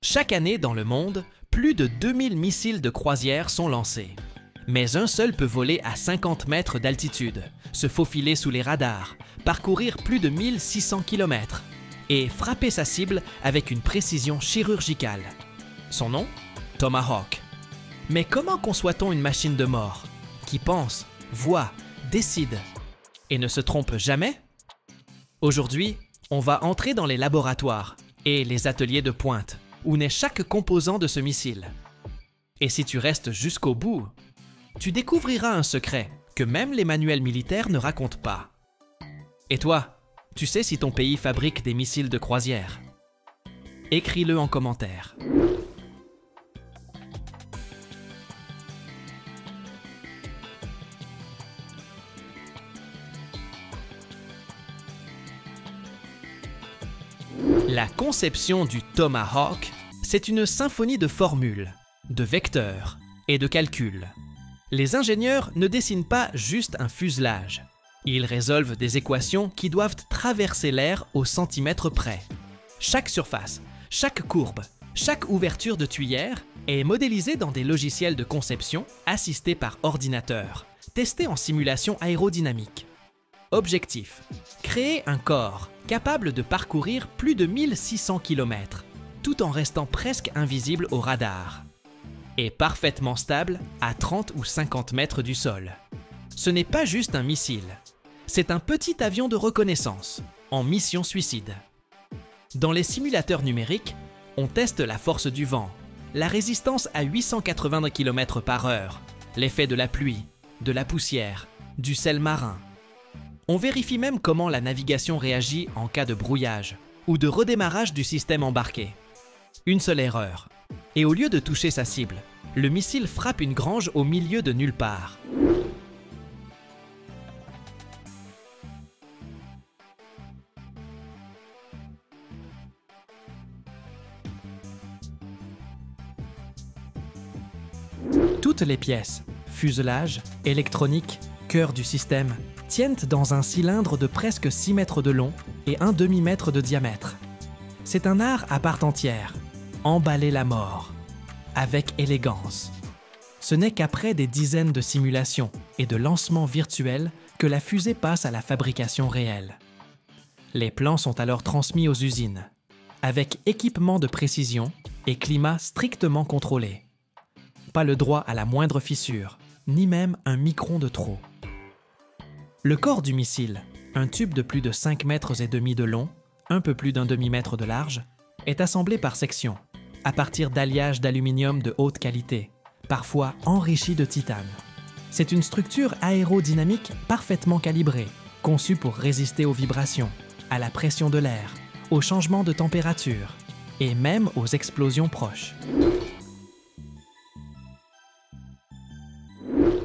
Chaque année dans le monde, plus de 2000 missiles de croisière sont lancés. Mais un seul peut voler à 50 mètres d'altitude, se faufiler sous les radars, parcourir plus de 1600 km et frapper sa cible avec une précision chirurgicale. Son nom? Tomahawk. Mais comment conçoit-on une machine de mort qui pense, voit, décide et ne se trompe jamais? Aujourd'hui, on va entrer dans les laboratoires et les ateliers de pointe où naît chaque composant de ce missile. Et si tu restes jusqu'au bout, tu découvriras un secret que même les manuels militaires ne racontent pas. Et toi, tu sais si ton pays fabrique des missiles de croisière? Écris-le en commentaire. La conception du Tomahawk, c'est une symphonie de formules, de vecteurs et de calculs. Les ingénieurs ne dessinent pas juste un fuselage. Ils résolvent des équations qui doivent traverser l'air au centimètre près. Chaque surface, chaque courbe, chaque ouverture de tuyère est modélisée dans des logiciels de conception assistés par ordinateur, testés en simulation aérodynamique. Objectif: créer un corps capable de parcourir plus de 1600 km, tout en restant presque invisible au radar, et parfaitement stable à 30 ou 50 mètres du sol. Ce n'est pas juste un missile, c'est un petit avion de reconnaissance, en mission suicide. Dans les simulateurs numériques, on teste la force du vent, la résistance à 880 km/h, l'effet de la pluie, de la poussière, du sel marin. On vérifie même comment la navigation réagit en cas de brouillage ou de redémarrage du système embarqué. Une seule erreur, et au lieu de toucher sa cible, le missile frappe une grange au milieu de nulle part. Toutes les pièces, fuselage, électronique, cœur du système, tiennent dans un cylindre de presque 6 mètres de long et un demi-mètre de diamètre. C'est un art à part entière, emballer la mort, avec élégance. Ce n'est qu'après des dizaines de simulations et de lancements virtuels que la fusée passe à la fabrication réelle. Les plans sont alors transmis aux usines, avec équipement de précision et climat strictement contrôlé. Pas le droit à la moindre fissure, ni même un micron de trop. Le corps du missile, un tube de plus de 5 mètres et demi de long, un peu plus d'un demi-mètre de large, est assemblé par section, à partir d'alliages d'aluminium de haute qualité, parfois enrichi de titane. C'est une structure aérodynamique parfaitement calibrée, conçue pour résister aux vibrations, à la pression de l'air, aux changements de température et même aux explosions proches.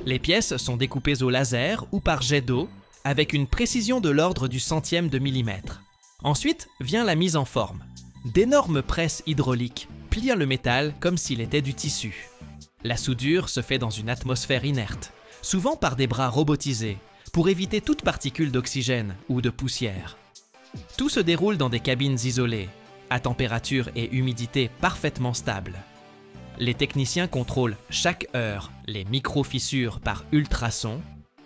Les pièces sont découpées au laser ou par jet d'eau avec une précision de l'ordre du centième de millimètre. Ensuite vient la mise en forme. D'énormes presses hydrauliques plient le métal comme s'il était du tissu. La soudure se fait dans une atmosphère inerte, souvent par des bras robotisés, pour éviter toute particule d'oxygène ou de poussière. Tout se déroule dans des cabines isolées, à température et humidité parfaitement stables. Les techniciens contrôlent chaque heure les micro-fissures par ultrasons,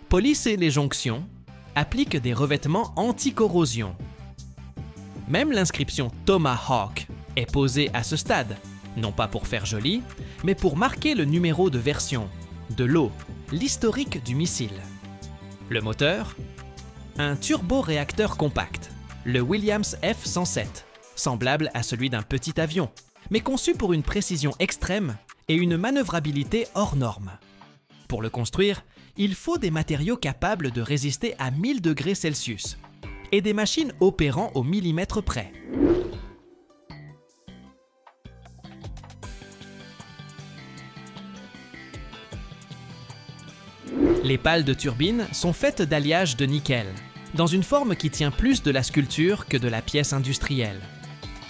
polissent les jonctions, appliquent des revêtements anti-corrosion. Même l'inscription Tomahawk est posée à ce stade, non pas pour faire joli, mais pour marquer le numéro de version, de lot, l'historique du missile. Le moteur? Un turboréacteur compact, le Williams F-107, semblable à celui d'un petit avion, mais conçu pour une précision extrême et une manœuvrabilité hors norme. Pour le construire, il faut des matériaux capables de résister à 1000 degrés Celsius et des machines opérant au millimètre près. Les pales de turbine sont faites d'alliage de nickel, dans une forme qui tient plus de la sculpture que de la pièce industrielle.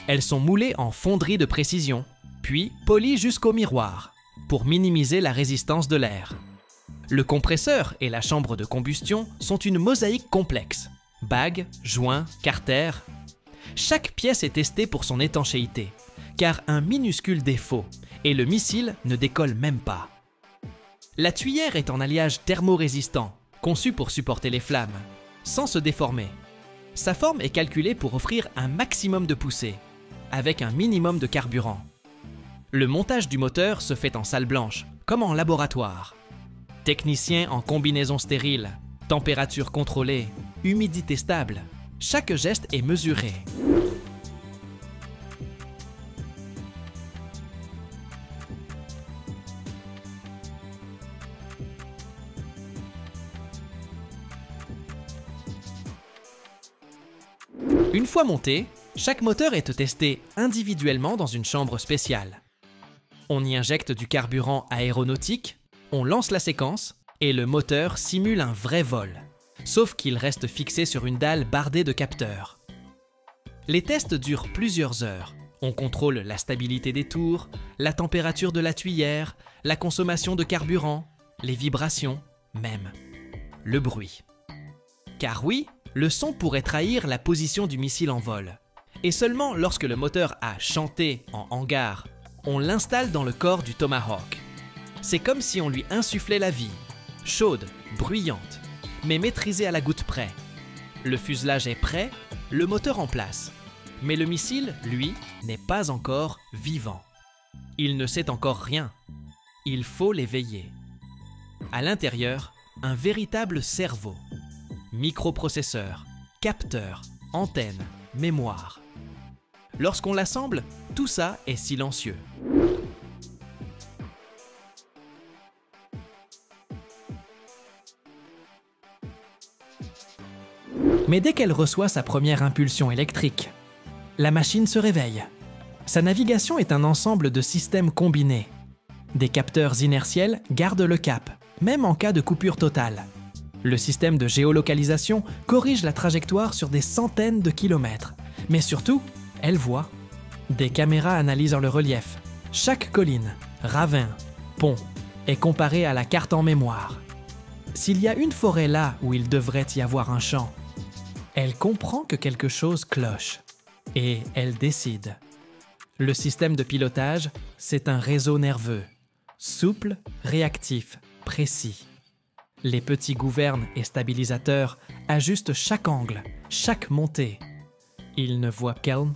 Elles sont moulées en fonderie de précision, puis polies jusqu'au miroir, pour minimiser la résistance de l'air. Le compresseur et la chambre de combustion sont une mosaïque complexe. Bagues, joints, carters. Chaque pièce est testée pour son étanchéité, car un minuscule défaut, et le missile ne décolle même pas. La tuyère est en alliage thermorésistant, conçu pour supporter les flammes, sans se déformer. Sa forme est calculée pour offrir un maximum de poussée, avec un minimum de carburant. Le montage du moteur se fait en salle blanche, comme en laboratoire. Technicien en combinaison stérile, température contrôlée, humidité stable, chaque geste est mesuré. Une fois monté, chaque moteur est testé individuellement dans une chambre spéciale. On y injecte du carburant aéronautique, on lance la séquence et le moteur simule un vrai vol, sauf qu'il reste fixé sur une dalle bardée de capteurs. Les tests durent plusieurs heures. On contrôle la stabilité des tours, la température de la tuyère, la consommation de carburant, les vibrations, même le bruit. Car oui, le son pourrait trahir la position du missile en vol. Et seulement lorsque le moteur a chanté en hangar, on l'installe dans le corps du Tomahawk. C'est comme si on lui insufflait la vie, chaude, bruyante, mais maîtrisée à la goutte près. Le fuselage est prêt, le moteur en place. Mais le missile, lui, n'est pas encore vivant. Il ne sait encore rien. Il faut l'éveiller. À l'intérieur, un véritable cerveau. Microprocesseur, capteur, antenne, mémoire. Lorsqu'on l'assemble, tout ça est silencieux. Mais dès qu'elle reçoit sa première impulsion électrique, la machine se réveille. Sa navigation est un ensemble de systèmes combinés. Des capteurs inertiels gardent le cap, même en cas de coupure totale. Le système de géolocalisation corrige la trajectoire sur des centaines de kilomètres. Mais surtout, elle voit. Des caméras analysent le relief. Chaque colline, ravin, pont est comparée à la carte en mémoire. S'il y a une forêt là où il devrait y avoir un champ, elle comprend que quelque chose cloche. Et elle décide. Le système de pilotage, c'est un réseau nerveux. Souple, réactif, précis. Les petits gouvernes et stabilisateurs ajustent chaque angle, chaque montée. Ils ne voient qu'elle,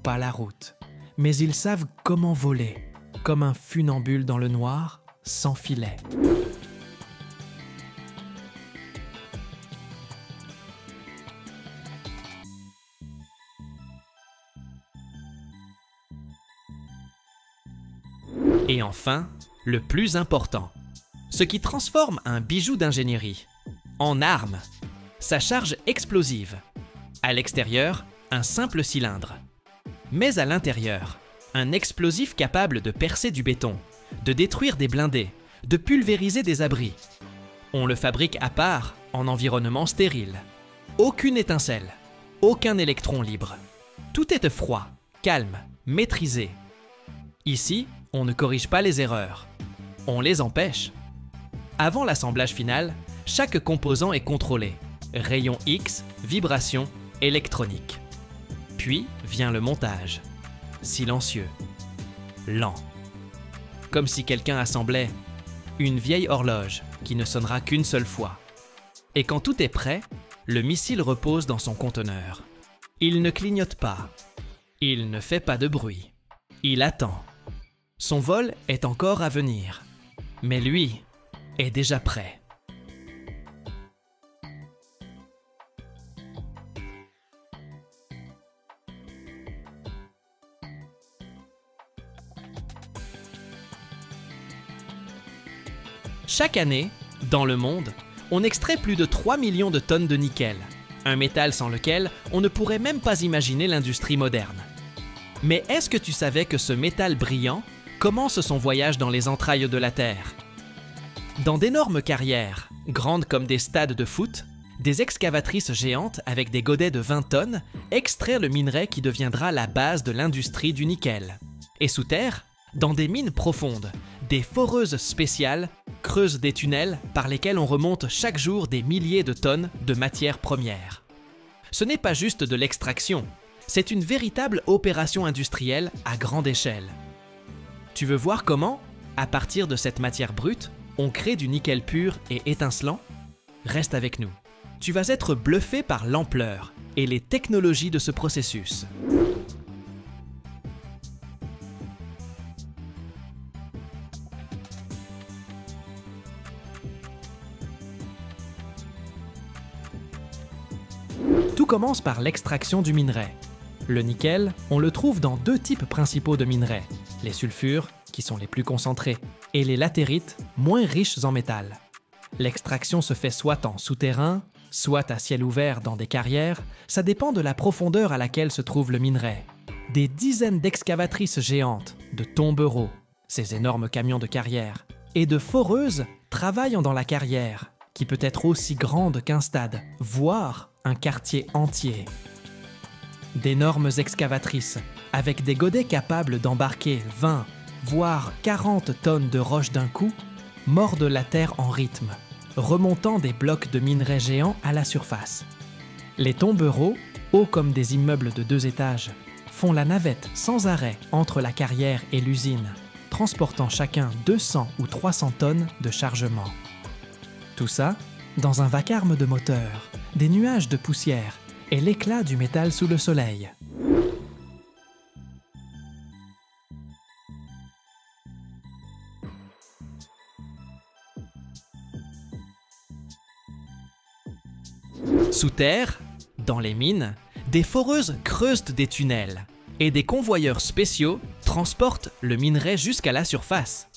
pas la route. Mais ils savent comment voler, comme un funambule dans le noir, sans filet. Et enfin, le plus important, ce qui transforme un bijou d'ingénierie en arme, sa charge explosive. À l'extérieur, un simple cylindre. Mais à l'intérieur, un explosif capable de percer du béton, de détruire des blindés, de pulvériser des abris. On le fabrique à part, en environnement stérile. Aucune étincelle, aucun électron libre. Tout est froid, calme, maîtrisé. Ici, on ne corrige pas les erreurs, on les empêche. Avant l'assemblage final, chaque composant est contrôlé. Rayon X, vibration, électronique. Puis vient le montage. Silencieux. Lent. Comme si quelqu'un assemblait une vieille horloge qui ne sonnera qu'une seule fois. Et quand tout est prêt, le missile repose dans son conteneur. Il ne clignote pas. Il ne fait pas de bruit. Il attend. Son vol est encore à venir. Mais lui est déjà prêt. Chaque année, dans le monde, on extrait plus de 3 millions de tonnes de nickel, un métal sans lequel on ne pourrait même pas imaginer l'industrie moderne. Mais est-ce que tu savais que ce métal brillant commence son voyage dans les entrailles de la Terre? Dans d'énormes carrières, grandes comme des stades de foot, des excavatrices géantes avec des godets de 20 tonnes extraient le minerai qui deviendra la base de l'industrie du nickel. Et sous terre, dans des mines profondes, des foreuses spéciales creusent des tunnels par lesquels on remonte chaque jour des milliers de tonnes de matières premières. Ce n'est pas juste de l'extraction, C'est une véritable opération industrielle à grande échelle. Tu veux voir comment, à partir de cette matière brute, on crée du nickel pur et étincelant? Reste avec nous. Tu vas être bluffé par l'ampleur et les technologies de ce processus. Tout commence par l'extraction du minerai. Le nickel, on le trouve dans deux types principaux de minerais, les sulfures, qui sont les plus concentrés, et les latérites, moins riches en métal. L'extraction se fait soit en souterrain, soit à ciel ouvert dans des carrières, ça dépend de la profondeur à laquelle se trouve le minerai. Des dizaines d'excavatrices géantes, de tombereaux, ces énormes camions de carrière, et de foreuses travaillent dans la carrière, qui peut être aussi grande qu'un stade, voire un quartier entier. D'énormes excavatrices, avec des godets capables d'embarquer 20, voire 40 tonnes de roches d'un coup, mordent la terre en rythme, remontant des blocs de minerais géants à la surface. Les tombereaux, hauts comme des immeubles de 2 étages, font la navette sans arrêt entre la carrière et l'usine, transportant chacun 200 ou 300 tonnes de chargement. Tout ça dans un vacarme de moteurs, des nuages de poussière et l'éclat du métal sous le soleil. Sous terre, dans les mines, des foreuses creusent des tunnels et des convoyeurs spéciaux transportent le minerai jusqu'à la surface.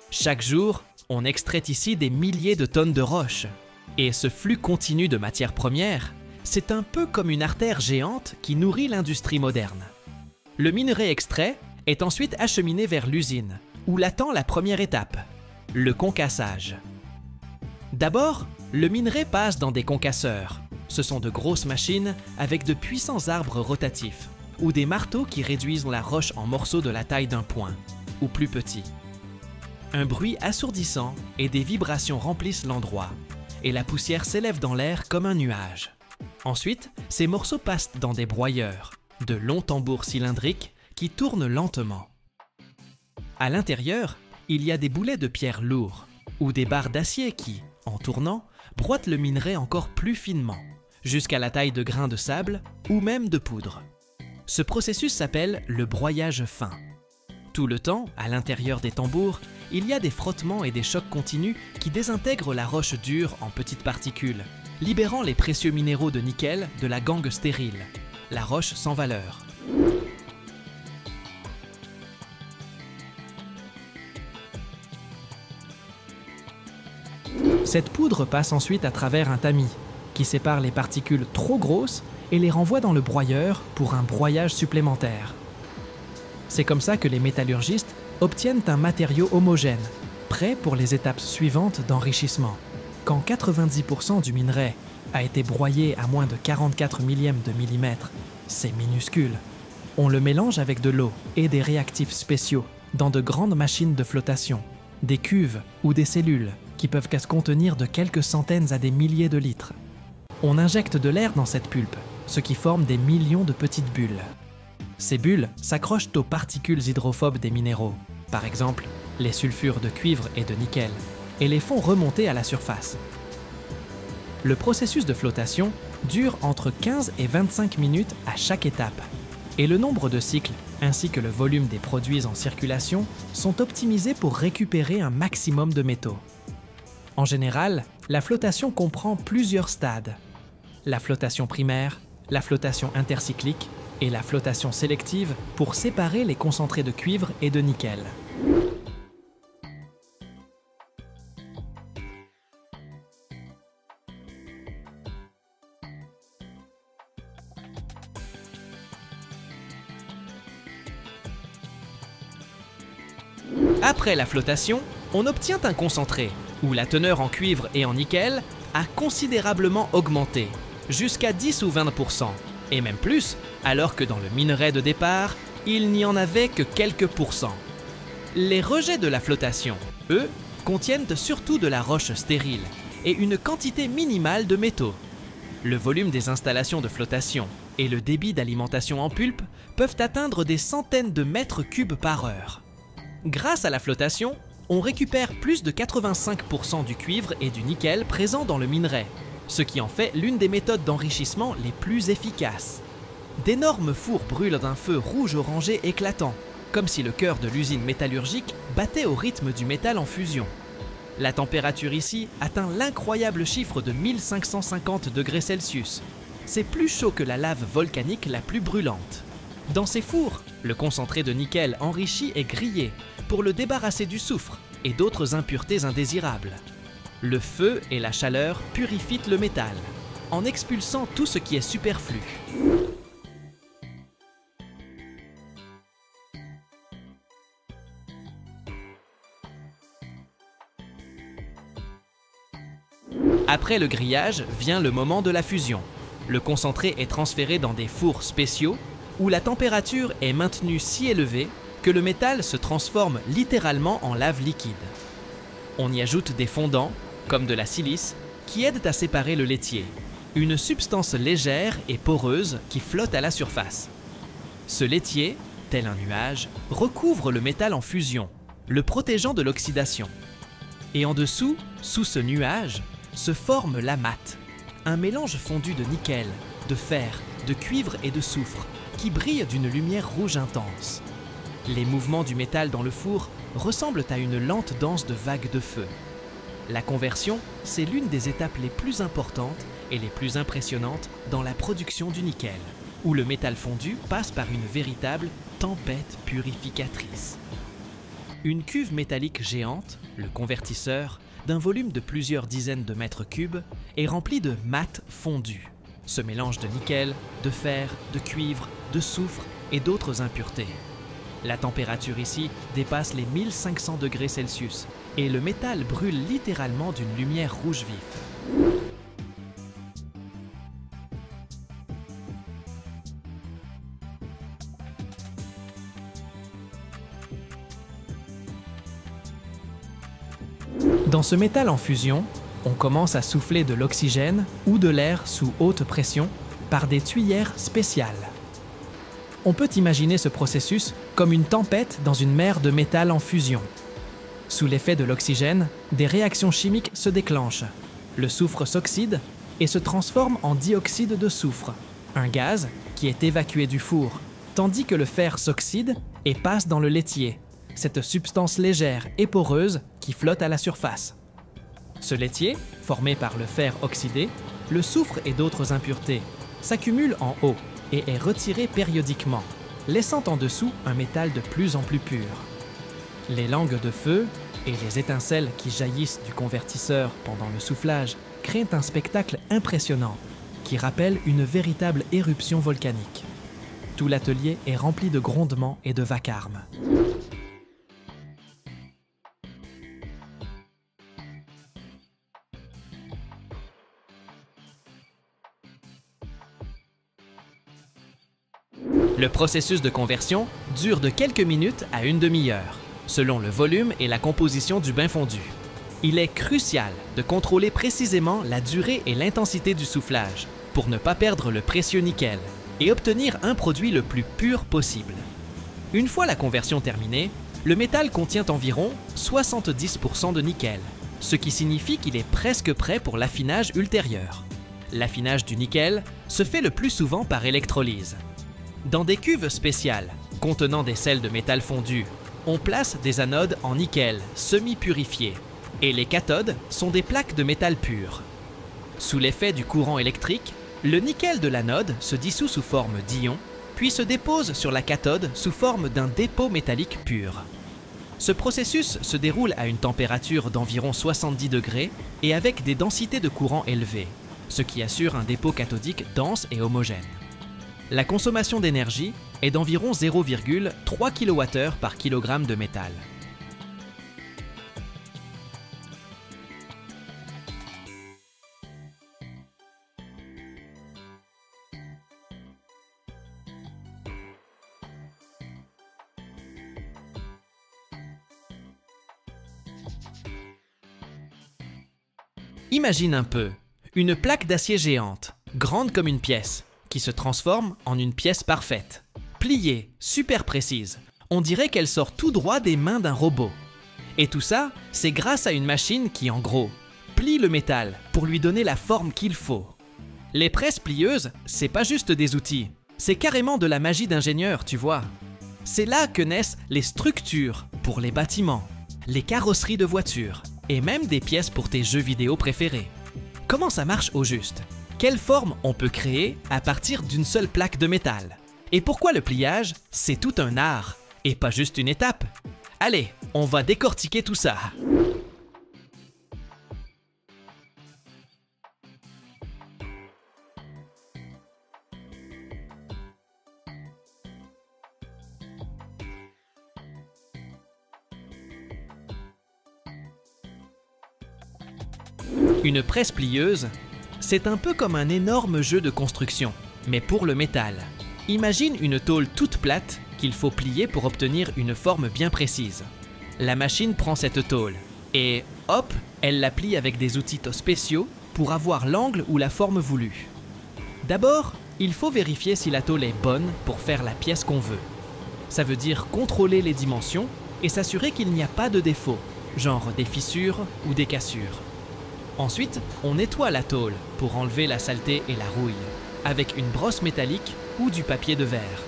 Chaque jour, on extrait ici des milliers de tonnes de roches. Et ce flux continu de matières premières, c'est un peu comme une artère géante qui nourrit l'industrie moderne. Le minerai extrait est ensuite acheminé vers l'usine, où l'attend la première étape, le concassage. D'abord, le minerai passe dans des concasseurs. Ce sont de grosses machines avec de puissants arbres rotatifs, ou des marteaux qui réduisent la roche en morceaux de la taille d'un poing, ou plus petits. Un bruit assourdissant et des vibrations remplissent l'endroit, et la poussière s'élève dans l'air comme un nuage. Ensuite, ces morceaux passent dans des broyeurs, de longs tambours cylindriques qui tournent lentement. À l'intérieur, il y a des boulets de pierre lourds, ou des barres d'acier qui, en tournant, broient le minerai encore plus finement, jusqu'à la taille de grains de sable ou même de poudre. Ce processus s'appelle le broyage fin. Tout le temps, à l'intérieur des tambours, il y a des frottements et des chocs continus qui désintègrent la roche dure en petites particules, libérant les précieux minéraux de nickel de la gangue stérile, la roche sans valeur. Cette poudre passe ensuite à travers un tamis, qui sépare les particules trop grosses et les renvoie dans le broyeur pour un broyage supplémentaire. C'est comme ça que les métallurgistes obtiennent un matériau homogène, prêt pour les étapes suivantes d'enrichissement. Quand 90% du minerai a été broyé à moins de 44 millièmes de millimètre, c'est minuscule. On le mélange avec de l'eau et des réactifs spéciaux dans de grandes machines de flottation, des cuves ou des cellules qui peuvent se contenir de quelques centaines à des milliers de litres. On injecte de l'air dans cette pulpe, ce qui forme des millions de petites bulles. Ces bulles s'accrochent aux particules hydrophobes des minéraux, par exemple les sulfures de cuivre et de nickel, et les font remonter à la surface. Le processus de flottation dure entre 15 et 25 minutes à chaque étape, et le nombre de cycles ainsi que le volume des produits en circulation sont optimisés pour récupérer un maximum de métaux. En général, la flottation comprend plusieurs stades. La flottation primaire, la flottation intercyclique et la flottation sélective pour séparer les concentrés de cuivre et de nickel. Après la flottation, on obtient un concentré, où la teneur en cuivre et en nickel a considérablement augmenté, jusqu'à 10 ou 20%, et même plus, alors que dans le minerai de départ, il n'y en avait que quelques pourcents. Les rejets de la flottation, eux, contiennent surtout de la roche stérile et une quantité minimale de métaux. Le volume des installations de flottation et le débit d'alimentation en pulpe peuvent atteindre des centaines de mètres cubes par heure. Grâce à la flottation, on récupère plus de 85% du cuivre et du nickel présents dans le minerai, ce qui en fait l'une des méthodes d'enrichissement les plus efficaces. D'énormes fours brûlent d'un feu rouge-orangé éclatant, comme si le cœur de l'usine métallurgique battait au rythme du métal en fusion. La température ici atteint l'incroyable chiffre de 1550 degrés Celsius. C'est plus chaud que la lave volcanique la plus brûlante. Dans ces fours, le concentré de nickel enrichi est grillé pour le débarrasser du soufre et d'autres impuretés indésirables. Le feu et la chaleur purifient le métal, en expulsant tout ce qui est superflu. Après le grillage vient le moment de la fusion. Le concentré est transféré dans des fours spéciaux où la température est maintenue si élevée que le métal se transforme littéralement en lave liquide. On y ajoute des fondants, comme de la silice, qui aident à séparer le laitier, une substance légère et poreuse qui flotte à la surface. Ce laitier, tel un nuage, recouvre le métal en fusion, le protégeant de l'oxydation. Et en dessous, sous ce nuage, se forme l'amat, un mélange fondu de nickel, de fer, de cuivre et de soufre, qui brille d'une lumière rouge intense. Les mouvements du métal dans le four ressemblent à une lente danse de vagues de feu. La conversion, c'est l'une des étapes les plus importantes et les plus impressionnantes dans la production du nickel, où le métal fondu passe par une véritable tempête purificatrice. Une cuve métallique géante, le convertisseur, d'un volume de plusieurs dizaines de mètres cubes, est remplie de mat fondu, ce mélange de nickel, de fer, de cuivre, de soufre et d'autres impuretés. La température ici dépasse les 1500 degrés Celsius et le métal brûle littéralement d'une lumière rouge vif. Dans ce métal en fusion, on commence à souffler de l'oxygène ou de l'air sous haute pression par des tuyères spéciales. On peut imaginer ce processus comme une tempête dans une mer de métal en fusion. Sous l'effet de l'oxygène, des réactions chimiques se déclenchent. Le soufre s'oxyde et se transforme en dioxyde de soufre, un gaz qui est évacué du four, tandis que le fer s'oxyde et passe dans le laitier, cette substance légère et poreuse qui flotte à la surface. Ce laitier, formé par le fer oxydé, le soufre et d'autres impuretés, s'accumule en haut et est retiré périodiquement, laissant en dessous un métal de plus en plus pur. Les langues de feu et les étincelles qui jaillissent du convertisseur pendant le soufflage créent un spectacle impressionnant qui rappelle une véritable éruption volcanique. Tout l'atelier est rempli de grondements et de vacarmes. Le processus de conversion dure de quelques minutes à une demi-heure, selon le volume et la composition du bain fondu. Il est crucial de contrôler précisément la durée et l'intensité du soufflage pour ne pas perdre le précieux nickel et obtenir un produit le plus pur possible. Une fois la conversion terminée, le métal contient environ 70% de nickel, ce qui signifie qu'il est presque prêt pour l'affinage ultérieur. L'affinage du nickel se fait le plus souvent par électrolyse. Dans des cuves spéciales, contenant des sels de métal fondu, on place des anodes en nickel semi-purifiées et les cathodes sont des plaques de métal pur. Sous l'effet du courant électrique, le nickel de l'anode se dissout sous forme d'ion, puis se dépose sur la cathode sous forme d'un dépôt métallique pur. Ce processus se déroule à une température d'environ 70 degrés et avec des densités de courant élevées, ce qui assure un dépôt cathodique dense et homogène. La consommation d'énergie est d'environ 0,3 kWh par kilogramme de métal. Imagine un peu, une plaque d'acier géante, grande comme une pièce, qui se transforme en une pièce parfaite. Pliée, super précise. On dirait qu'elle sort tout droit des mains d'un robot. Et tout ça, c'est grâce à une machine qui, en gros, plie le métal pour lui donner la forme qu'il faut. Les presses plieuses, c'est pas juste des outils, c'est carrément de la magie d'ingénieur, tu vois. C'est là que naissent les structures pour les bâtiments, les carrosseries de voitures et même des pièces pour tes jeux vidéo préférés. Comment ça marche au juste? Quelle forme on peut créer à partir d'une seule plaque de métal? Et pourquoi le pliage, c'est tout un art et pas juste une étape? Allez, on va décortiquer tout ça. Une presse plieuse, c'est un peu comme un énorme jeu de construction, mais pour le métal. Imagine une tôle toute plate qu'il faut plier pour obtenir une forme bien précise. La machine prend cette tôle et, hop, elle la plie avec des outils spéciaux pour avoir l'angle ou la forme voulue. D'abord, il faut vérifier si la tôle est bonne pour faire la pièce qu'on veut. Ça veut dire contrôler les dimensions et s'assurer qu'il n'y a pas de défauts, genre des fissures ou des cassures. Ensuite, on nettoie la tôle pour enlever la saleté et la rouille, avec une brosse métallique ou du papier de verre.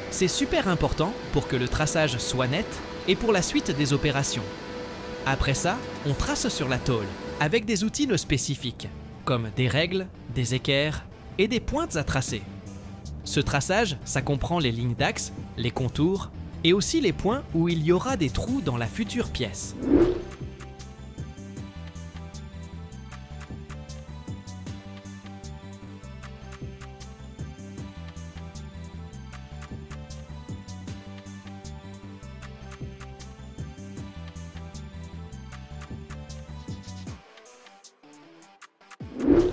C'est super important pour que le traçage soit net et pour la suite des opérations. Après ça, on trace sur la tôle avec des outils spécifiques, comme des règles, des équerres et des pointes à tracer. Ce traçage, ça comprend les lignes d'axe, les contours et aussi les points où il y aura des trous dans la future pièce.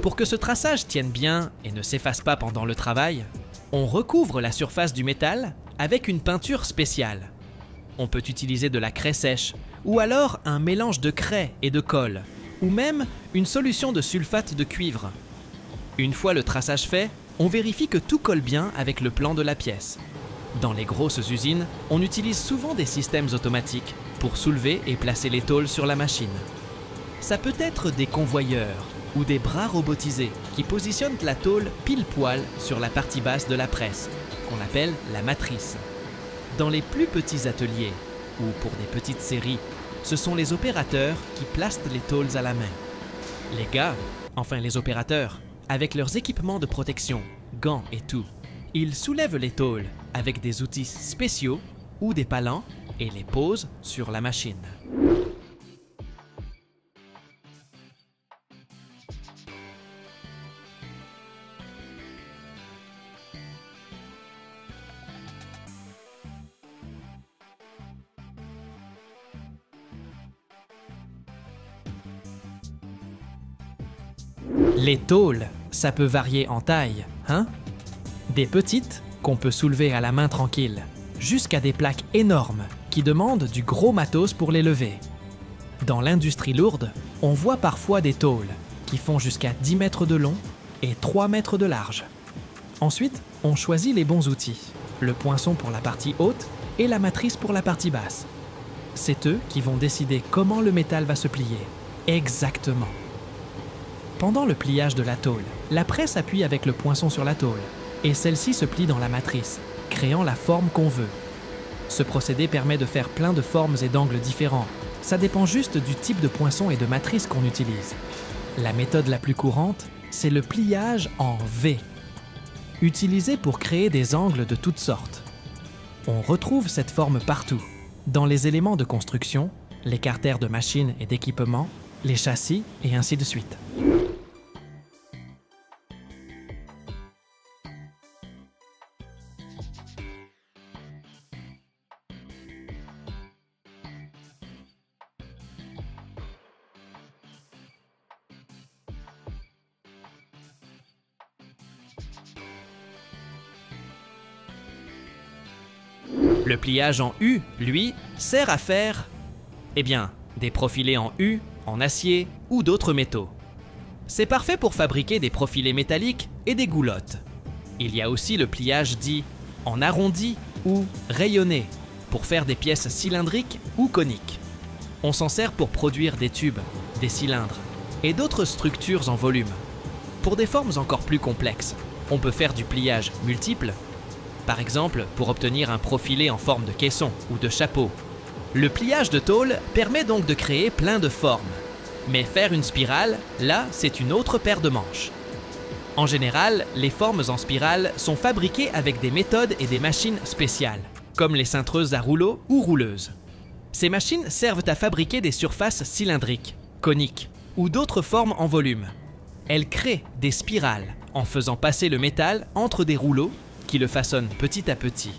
Pour que ce traçage tienne bien et ne s'efface pas pendant le travail, on recouvre la surface du métal avec une peinture spéciale. On peut utiliser de la craie sèche, ou alors un mélange de craie et de colle, ou même une solution de sulfate de cuivre. Une fois le traçage fait, on vérifie que tout colle bien avec le plan de la pièce. Dans les grosses usines, on utilise souvent des systèmes automatiques pour soulever et placer les tôles sur la machine. Ça peut être des convoyeurs, ou des bras robotisés qui positionnent la tôle pile-poil sur la partie basse de la presse, qu'on appelle la matrice. Dans les plus petits ateliers, ou pour des petites séries, ce sont les opérateurs qui placent les tôles à la main. Les gars, enfin les opérateurs, avec leurs équipements de protection, gants et tout, ils soulèvent les tôles avec des outils spéciaux ou des palans et les posent sur la machine. Les tôles, ça peut varier en taille, hein? Des petites, qu'on peut soulever à la main tranquille, jusqu'à des plaques énormes qui demandent du gros matos pour les lever. Dans l'industrie lourde, on voit parfois des tôles qui font jusqu'à 10 mètres de long et 3 mètres de large. Ensuite, on choisit les bons outils, le poinçon pour la partie haute et la matrice pour la partie basse. C'est eux qui vont décider comment le métal va se plier. Exactement. Pendant le pliage de la tôle, la presse appuie avec le poinçon sur la tôle et celle-ci se plie dans la matrice, créant la forme qu'on veut. Ce procédé permet de faire plein de formes et d'angles différents. Ça dépend juste du type de poinçon et de matrice qu'on utilise. La méthode la plus courante, c'est le pliage en V, utilisé pour créer des angles de toutes sortes. On retrouve cette forme partout, dans les éléments de construction, les carters de machines et d'équipements, les châssis et ainsi de suite. Le pliage en U, lui, sert à faire, eh bien, des profilés en U, en acier ou d'autres métaux. C'est parfait pour fabriquer des profilés métalliques et des goulottes. Il y a aussi le pliage dit en arrondi ou rayonné, pour faire des pièces cylindriques ou coniques. On s'en sert pour produire des tubes, des cylindres et d'autres structures en volume. Pour des formes encore plus complexes, on peut faire du pliage multiple, par exemple pour obtenir un profilé en forme de caisson ou de chapeau. Le pliage de tôle permet donc de créer plein de formes. Mais faire une spirale, là, c'est une autre paire de manches. En général, les formes en spirale sont fabriquées avec des méthodes et des machines spéciales, comme les cintreuses à rouleaux ou rouleuses. Ces machines servent à fabriquer des surfaces cylindriques, coniques ou d'autres formes en volume. Elles créent des spirales en faisant passer le métal entre des rouleaux qui le façonnent petit à petit.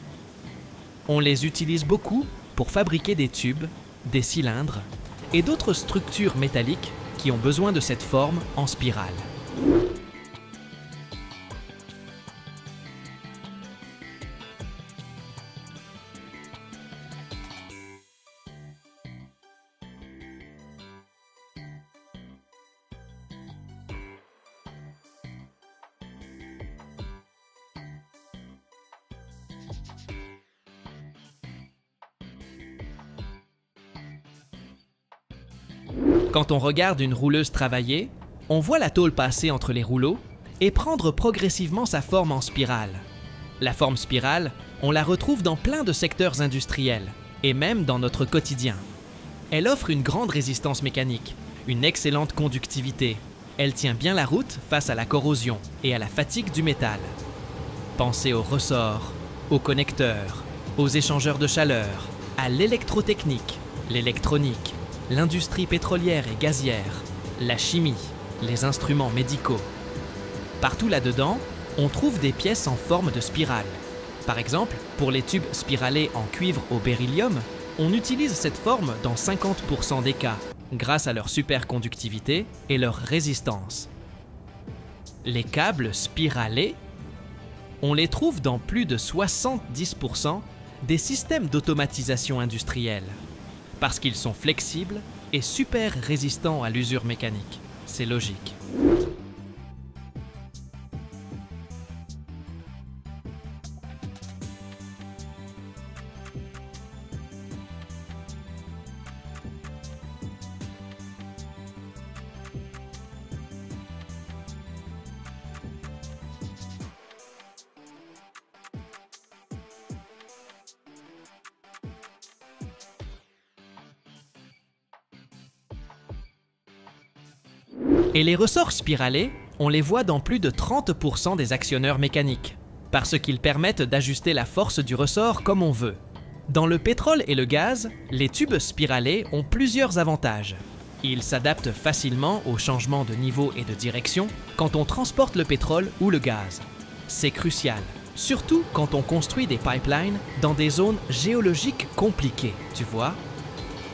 On les utilise beaucoup pour fabriquer des tubes, des cylindres et d'autres structures métalliques qui ont besoin de cette forme en spirale. Quand on regarde une rouleuse travailler, on voit la tôle passer entre les rouleaux et prendre progressivement sa forme en spirale. La forme spirale, on la retrouve dans plein de secteurs industriels et même dans notre quotidien. Elle offre une grande résistance mécanique, une excellente conductivité. Elle tient bien la route face à la corrosion et à la fatigue du métal. Pensez aux ressorts, aux connecteurs, aux échangeurs de chaleur, à l'électrotechnique, l'électronique, l'industrie pétrolière et gazière, la chimie, les instruments médicaux. Partout là-dedans, on trouve des pièces en forme de spirale. Par exemple, pour les tubes spiralés en cuivre au beryllium, on utilise cette forme dans 50% des cas, grâce à leur superconductivité et leur résistance. Les câbles spiralés, on les trouve dans plus de 70% des systèmes d'automatisation industrielle, parce qu'ils sont flexibles et super résistants à l'usure mécanique. C'est logique. Et les ressorts spiralés, on les voit dans plus de 30% des actionneurs mécaniques, parce qu'ils permettent d'ajuster la force du ressort comme on veut. Dans le pétrole et le gaz, les tubes spiralés ont plusieurs avantages. Ils s'adaptent facilement aux changements de niveau et de direction quand on transporte le pétrole ou le gaz. C'est crucial, surtout quand on construit des pipelines dans des zones géologiques compliquées, tu vois.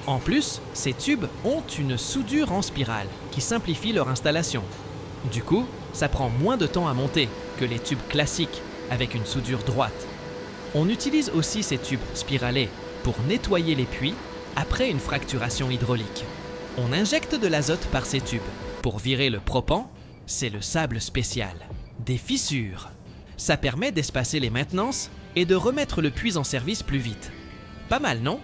En plus, ces tubes ont une soudure en spirale qui simplifie leur installation. Du coup, ça prend moins de temps à monter que les tubes classiques avec une soudure droite. On utilise aussi ces tubes spiralés pour nettoyer les puits après une fracturation hydraulique. On injecte de l'azote par ces tubes. Pour virer le propan, c'est le sable spécial. Des fissures. Ça permet d'espacer les maintenances et de remettre le puits en service plus vite. Pas mal, non ?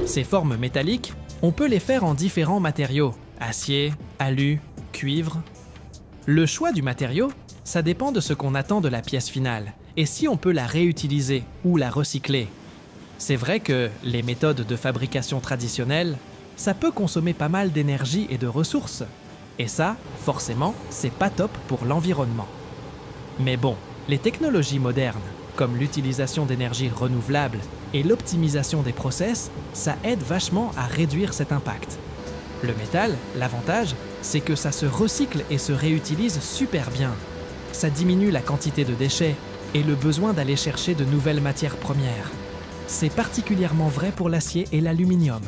Ces formes métalliques, on peut les faire en différents matériaux, acier, alu, cuivre. Le choix du matériau, ça dépend de ce qu'on attend de la pièce finale, et si on peut la réutiliser ou la recycler. C'est vrai que les méthodes de fabrication traditionnelles, ça peut consommer pas mal d'énergie et de ressources. Et ça, forcément, c'est pas top pour l'environnement. Mais bon, les technologies modernes, comme l'utilisation d'énergie renouvelable et l'optimisation des process, ça aide vachement à réduire cet impact. Le métal, l'avantage, c'est que ça se recycle et se réutilise super bien. Ça diminue la quantité de déchets et le besoin d'aller chercher de nouvelles matières premières. C'est particulièrement vrai pour l'acier et l'aluminium.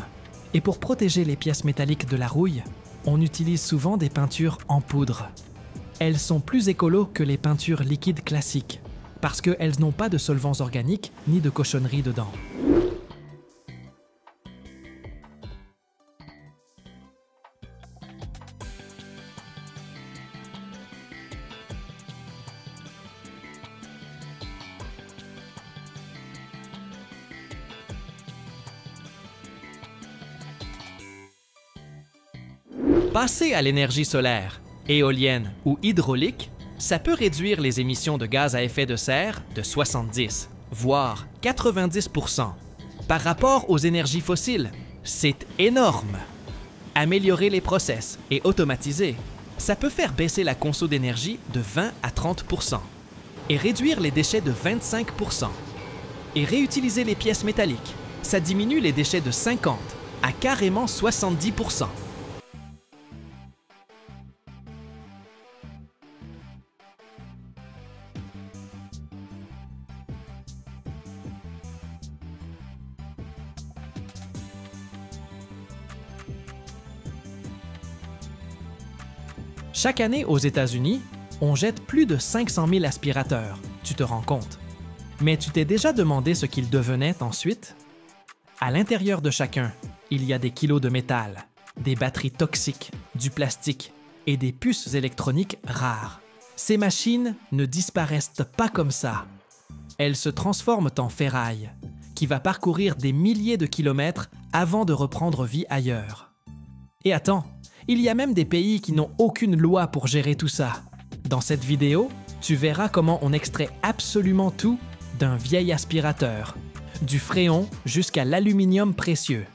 Et pour protéger les pièces métalliques de la rouille, on utilise souvent des peintures en poudre. Elles sont plus écolos que les peintures liquides classiques, parce qu'elles n'ont pas de solvants organiques ni de cochonneries dedans. Passer à l'énergie solaire, éolienne ou hydraulique, ça peut réduire les émissions de gaz à effet de serre de 70, voire 90%. Par rapport aux énergies fossiles, c'est énorme. Améliorer les process et automatiser, ça peut faire baisser la conso d'énergie de 20 à 30% et réduire les déchets de 25%. Et réutiliser les pièces métalliques, ça diminue les déchets de 50 à carrément 70%. Chaque année aux États-Unis, on jette plus de 500 000 aspirateurs, tu te rends compte. Mais tu t'es déjà demandé ce qu'ils devenaient ensuite? À l'intérieur de chacun, il y a des kilos de métal, des batteries toxiques, du plastique et des puces électroniques rares. Ces machines ne disparaissent pas comme ça. Elles se transforment en ferraille, qui va parcourir des milliers de kilomètres avant de reprendre vie ailleurs. Et attends, il y a même des pays qui n'ont aucune loi pour gérer tout ça. Dans cette vidéo, tu verras comment on extrait absolument tout d'un vieil aspirateur, du fréon jusqu'à l'aluminium précieux.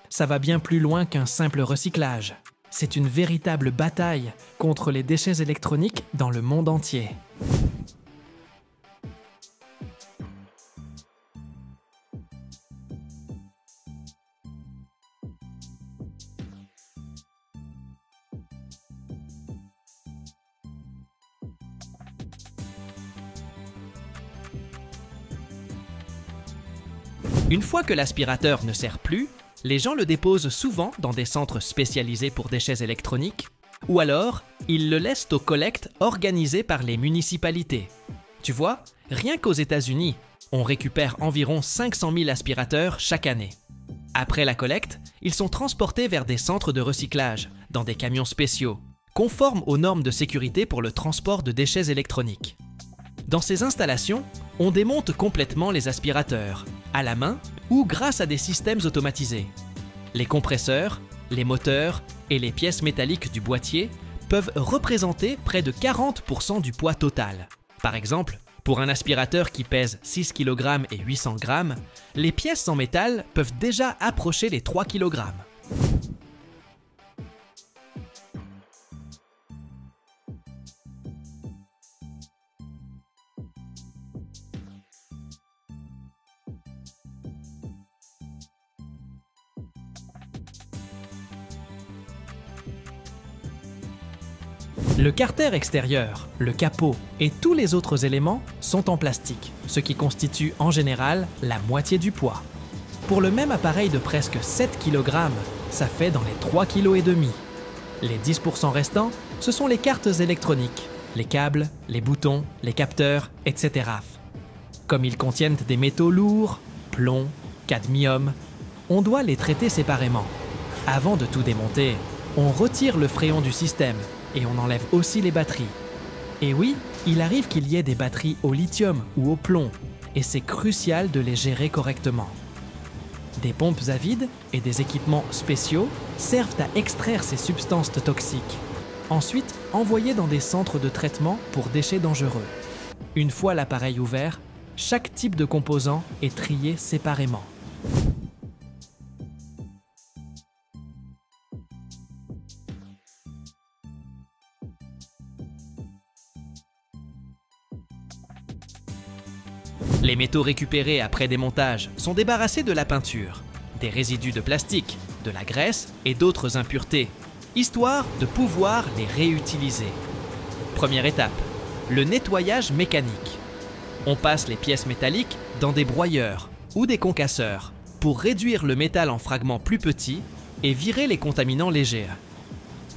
Ça va bien plus loin qu'un simple recyclage. C'est une véritable bataille contre les déchets électroniques dans le monde entier. Une fois que l'aspirateur ne sert plus, les gens le déposent souvent dans des centres spécialisés pour déchets électroniques, ou alors ils le laissent aux collectes organisées par les municipalités. Tu vois, rien qu'aux États-Unis, on récupère environ 500 000 aspirateurs chaque année. Après la collecte, ils sont transportés vers des centres de recyclage, dans des camions spéciaux, conformes aux normes de sécurité pour le transport de déchets électroniques. Dans ces installations, on démonte complètement les aspirateurs, à la main ou grâce à des systèmes automatisés. Les compresseurs, les moteurs et les pièces métalliques du boîtier peuvent représenter près de 40% du poids total. Par exemple, pour un aspirateur qui pèse 6 kg et 800 g, les pièces en métal peuvent déjà approcher les 3 kg. Le carter extérieur, le capot et tous les autres éléments sont en plastique, ce qui constitue en général la moitié du poids. Pour le même appareil de presque 7 kg, ça fait dans les 3,5 kg. Les 10% restants, ce sont les cartes électroniques, les câbles, les boutons, les capteurs, etc. Comme ils contiennent des métaux lourds, plomb, cadmium, on doit les traiter séparément. Avant de tout démonter, on retire le fréon du système et on enlève aussi les batteries. Et oui, il arrive qu'il y ait des batteries au lithium ou au plomb, et c'est crucial de les gérer correctement. Des pompes à vide et des équipements spéciaux servent à extraire ces substances toxiques, ensuite envoyées dans des centres de traitement pour déchets dangereux. Une fois l'appareil ouvert, chaque type de composant est trié séparément. Les métaux récupérés après démontage sont débarrassés de la peinture, des résidus de plastique, de la graisse et d'autres impuretés, histoire de pouvoir les réutiliser. Première étape, le nettoyage mécanique. On passe les pièces métalliques dans des broyeurs ou des concasseurs pour réduire le métal en fragments plus petits et virer les contaminants légers.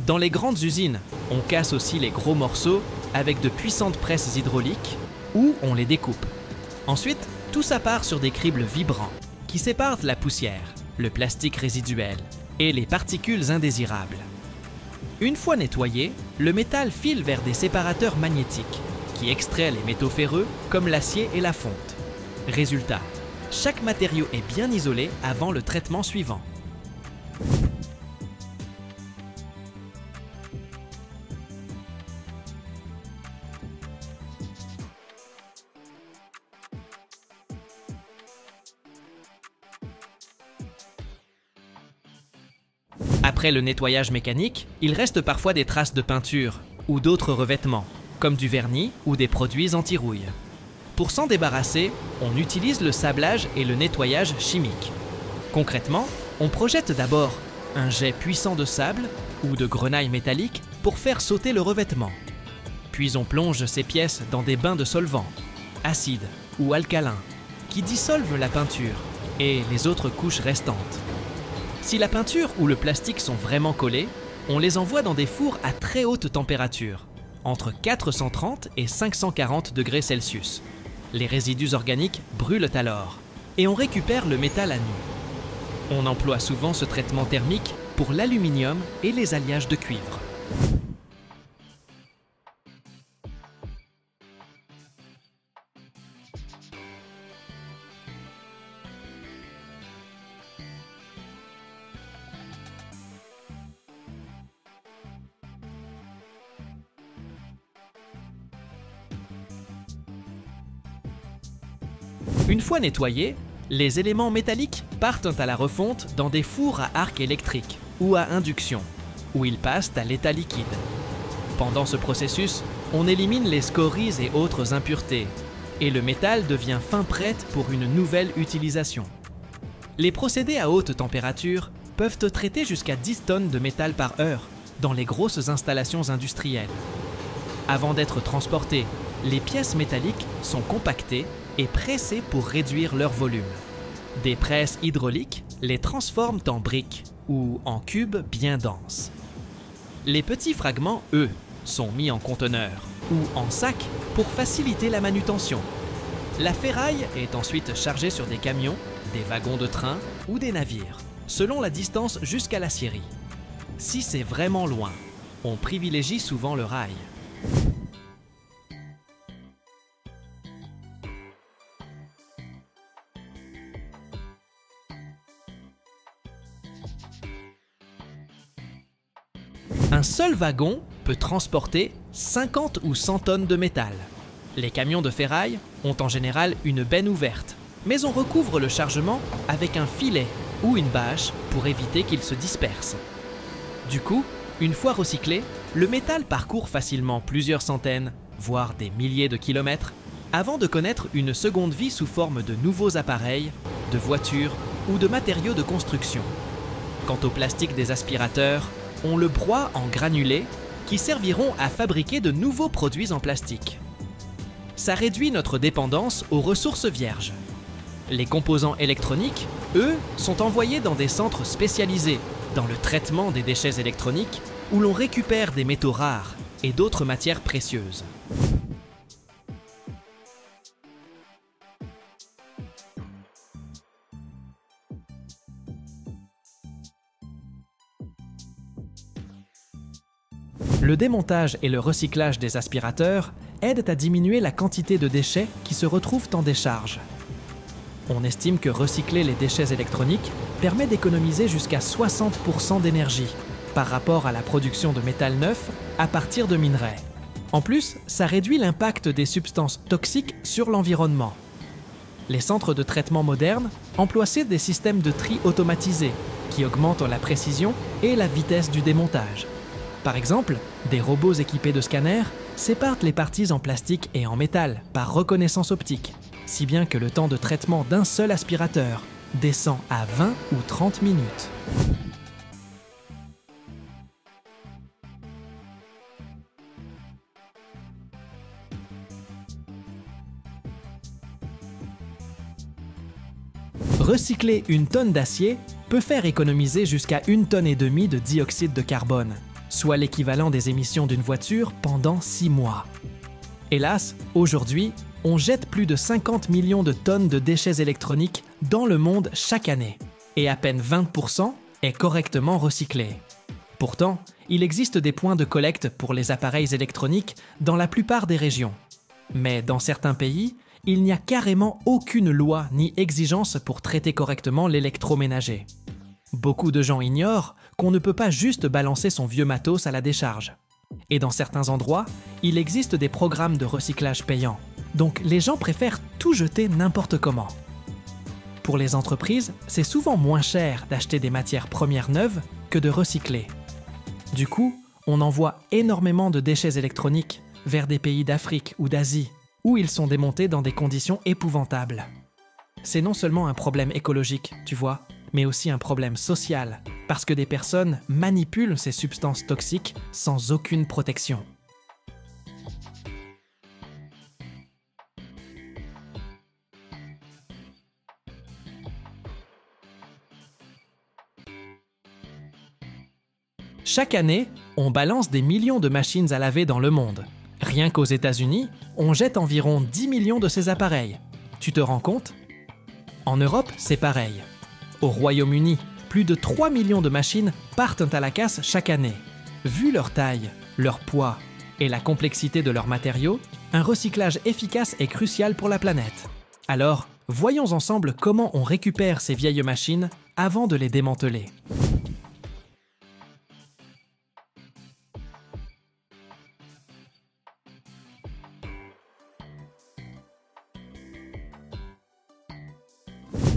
Dans les grandes usines, on casse aussi les gros morceaux avec de puissantes presses hydrauliques ou on les découpe. Ensuite, tout ça part sur des cribles vibrants qui séparent la poussière, le plastique résiduel et les particules indésirables. Une fois nettoyé, le métal file vers des séparateurs magnétiques qui extraient les métaux ferreux comme l'acier et la fonte. Résultat, chaque matériau est bien isolé avant le traitement suivant. Après le nettoyage mécanique, il reste parfois des traces de peinture ou d'autres revêtements, comme du vernis ou des produits anti-rouille. Pour s'en débarrasser, on utilise le sablage et le nettoyage chimique. Concrètement, on projette d'abord un jet puissant de sable ou de grenaille métallique pour faire sauter le revêtement. Puis on plonge ces pièces dans des bains de solvant, acide ou alcalin, qui dissolvent la peinture et les autres couches restantes. Si la peinture ou le plastique sont vraiment collés, on les envoie dans des fours à très haute température, entre 430 et 540 degrés Celsius. Les résidus organiques brûlent alors, et on récupère le métal à nu. On emploie souvent ce traitement thermique pour l'aluminium et les alliages de cuivre. Une fois nettoyés, les éléments métalliques partent à la refonte dans des fours à arc électrique ou à induction, où ils passent à l'état liquide. Pendant ce processus, on élimine les scories et autres impuretés, et le métal devient fin prêt pour une nouvelle utilisation. Les procédés à haute température peuvent traiter jusqu'à 10 tonnes de métal par heure dans les grosses installations industrielles. Avant d'être transportées, les pièces métalliques sont compactées et pressées pour réduire leur volume. Des presses hydrauliques les transforment en briques ou en cubes bien denses. Les petits fragments, eux, sont mis en conteneurs ou en sacs pour faciliter la manutention. La ferraille est ensuite chargée sur des camions, des wagons de train ou des navires, selon la distance jusqu'à l'aciérie. Si c'est vraiment loin, on privilégie souvent le rail. Un seul wagon peut transporter 50 ou 100 tonnes de métal. Les camions de ferraille ont en général une benne ouverte, mais on recouvre le chargement avec un filet ou une bâche pour éviter qu'il se disperse. Du coup, une fois recyclé, le métal parcourt facilement plusieurs centaines, voire des milliers de kilomètres, avant de connaître une seconde vie sous forme de nouveaux appareils, de voitures ou de matériaux de construction. Quant au plastique des aspirateurs, on le broie en granulés qui serviront à fabriquer de nouveaux produits en plastique. Ça réduit notre dépendance aux ressources vierges. Les composants électroniques, eux, sont envoyés dans des centres spécialisés dans le traitement des déchets électroniques où l'on récupère des métaux rares et d'autres matières précieuses. Le démontage et le recyclage des aspirateurs aident à diminuer la quantité de déchets qui se retrouvent en décharge. On estime que recycler les déchets électroniques permet d'économiser jusqu'à 60% d'énergie par rapport à la production de métal neuf à partir de minerais. En plus, ça réduit l'impact des substances toxiques sur l'environnement. Les centres de traitement modernes emploient des systèmes de tri automatisés qui augmentent la précision et la vitesse du démontage. Par exemple, des robots équipés de scanners séparent les parties en plastique et en métal par reconnaissance optique, si bien que le temps de traitement d'un seul aspirateur descend à 20 ou 30 minutes. Recycler une tonne d'acier peut faire économiser jusqu'à 1,5 tonne de dioxyde de carbone, soit l'équivalent des émissions d'une voiture pendant 6 mois. Hélas, aujourd'hui, on jette plus de 50 millions de tonnes de déchets électroniques dans le monde chaque année, et à peine 20% est correctement recyclé. Pourtant, il existe des points de collecte pour les appareils électroniques dans la plupart des régions. Mais dans certains pays, il n'y a carrément aucune loi ni exigence pour traiter correctement l'électroménager. Beaucoup de gens ignorent qu'on ne peut pas juste balancer son vieux matos à la décharge. Et dans certains endroits, il existe des programmes de recyclage payants. Donc les gens préfèrent tout jeter n'importe comment. Pour les entreprises, c'est souvent moins cher d'acheter des matières premières neuves que de recycler. Du coup, on envoie énormément de déchets électroniques vers des pays d'Afrique ou d'Asie, où ils sont démontés dans des conditions épouvantables. C'est non seulement un problème écologique, tu vois, mais aussi un problème social, parce que des personnes manipulent ces substances toxiques sans aucune protection. Chaque année, on balance des millions de machines à laver dans le monde. Rien qu'aux États-Unis, on jette environ 10 millions de ces appareils. Tu te rends compte? En Europe, c'est pareil. Au Royaume-Uni, plus de 3 millions de machines partent à la casse chaque année. Vu leur taille, leur poids et la complexité de leurs matériaux, un recyclage efficace est crucial pour la planète. Alors, voyons ensemble comment on récupère ces vieilles machines avant de les démanteler.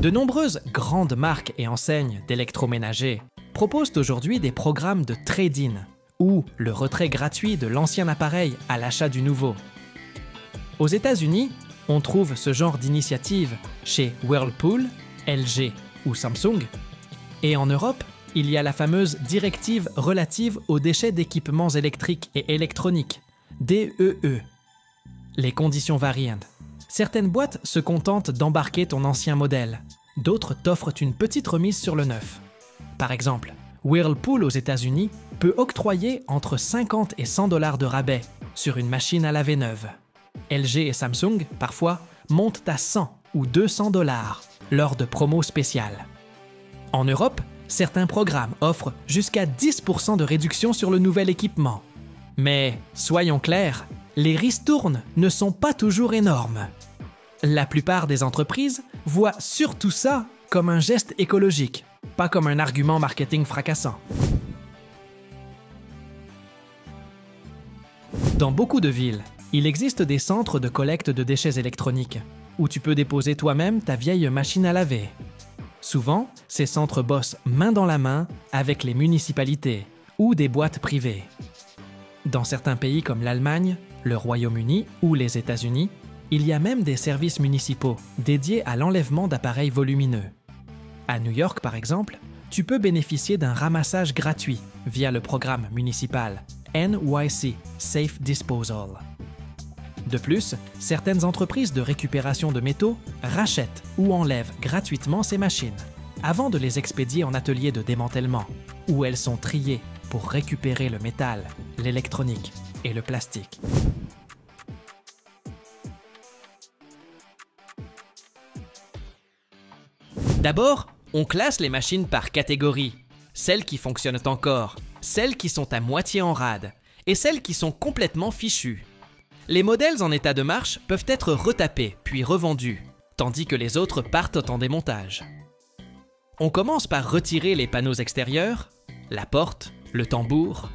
De nombreuses grandes marques et enseignes d'électroménager proposent aujourd'hui des programmes de trade-in, ou le retrait gratuit de l'ancien appareil à l'achat du nouveau. Aux États-Unis, on trouve ce genre d'initiative chez Whirlpool, LG ou Samsung, et en Europe, il y a la fameuse directive relative aux déchets d'équipements électriques et électroniques, DEE. Les conditions varient. Certaines boîtes se contentent d'embarquer ton ancien modèle. D'autres t'offrent une petite remise sur le neuf. Par exemple, Whirlpool aux États-Unis peut octroyer entre 50 et 100 $ de rabais sur une machine à laver neuve. LG et Samsung, parfois, montent à 100 ou 200 $ lors de promos spéciales. En Europe, certains programmes offrent jusqu'à 10% de réduction sur le nouvel équipement. Mais, soyons clairs, les ristournes ne sont pas toujours énormes. La plupart des entreprises voient surtout ça comme un geste écologique, pas comme un argument marketing fracassant. Dans beaucoup de villes, il existe des centres de collecte de déchets électroniques, où tu peux déposer toi-même ta vieille machine à laver. Souvent, ces centres bossent main dans la main avec les municipalités ou des boîtes privées. Dans certains pays comme l'Allemagne, le Royaume-Uni ou les États-Unis, il y a même des services municipaux dédiés à l'enlèvement d'appareils volumineux. À New York, par exemple, tu peux bénéficier d'un ramassage gratuit via le programme municipal NYC Safe Disposal. De plus, certaines entreprises de récupération de métaux rachètent ou enlèvent gratuitement ces machines avant de les expédier en atelier de démantèlement, où elles sont triées pour récupérer le métal, l'électronique et le plastique. D'abord, on classe les machines par catégorie. Celles qui fonctionnent encore, celles qui sont à moitié en rade et celles qui sont complètement fichues. Les modèles en état de marche peuvent être retapés puis revendus, tandis que les autres partent en démontage. On commence par retirer les panneaux extérieurs, la porte, le tambour,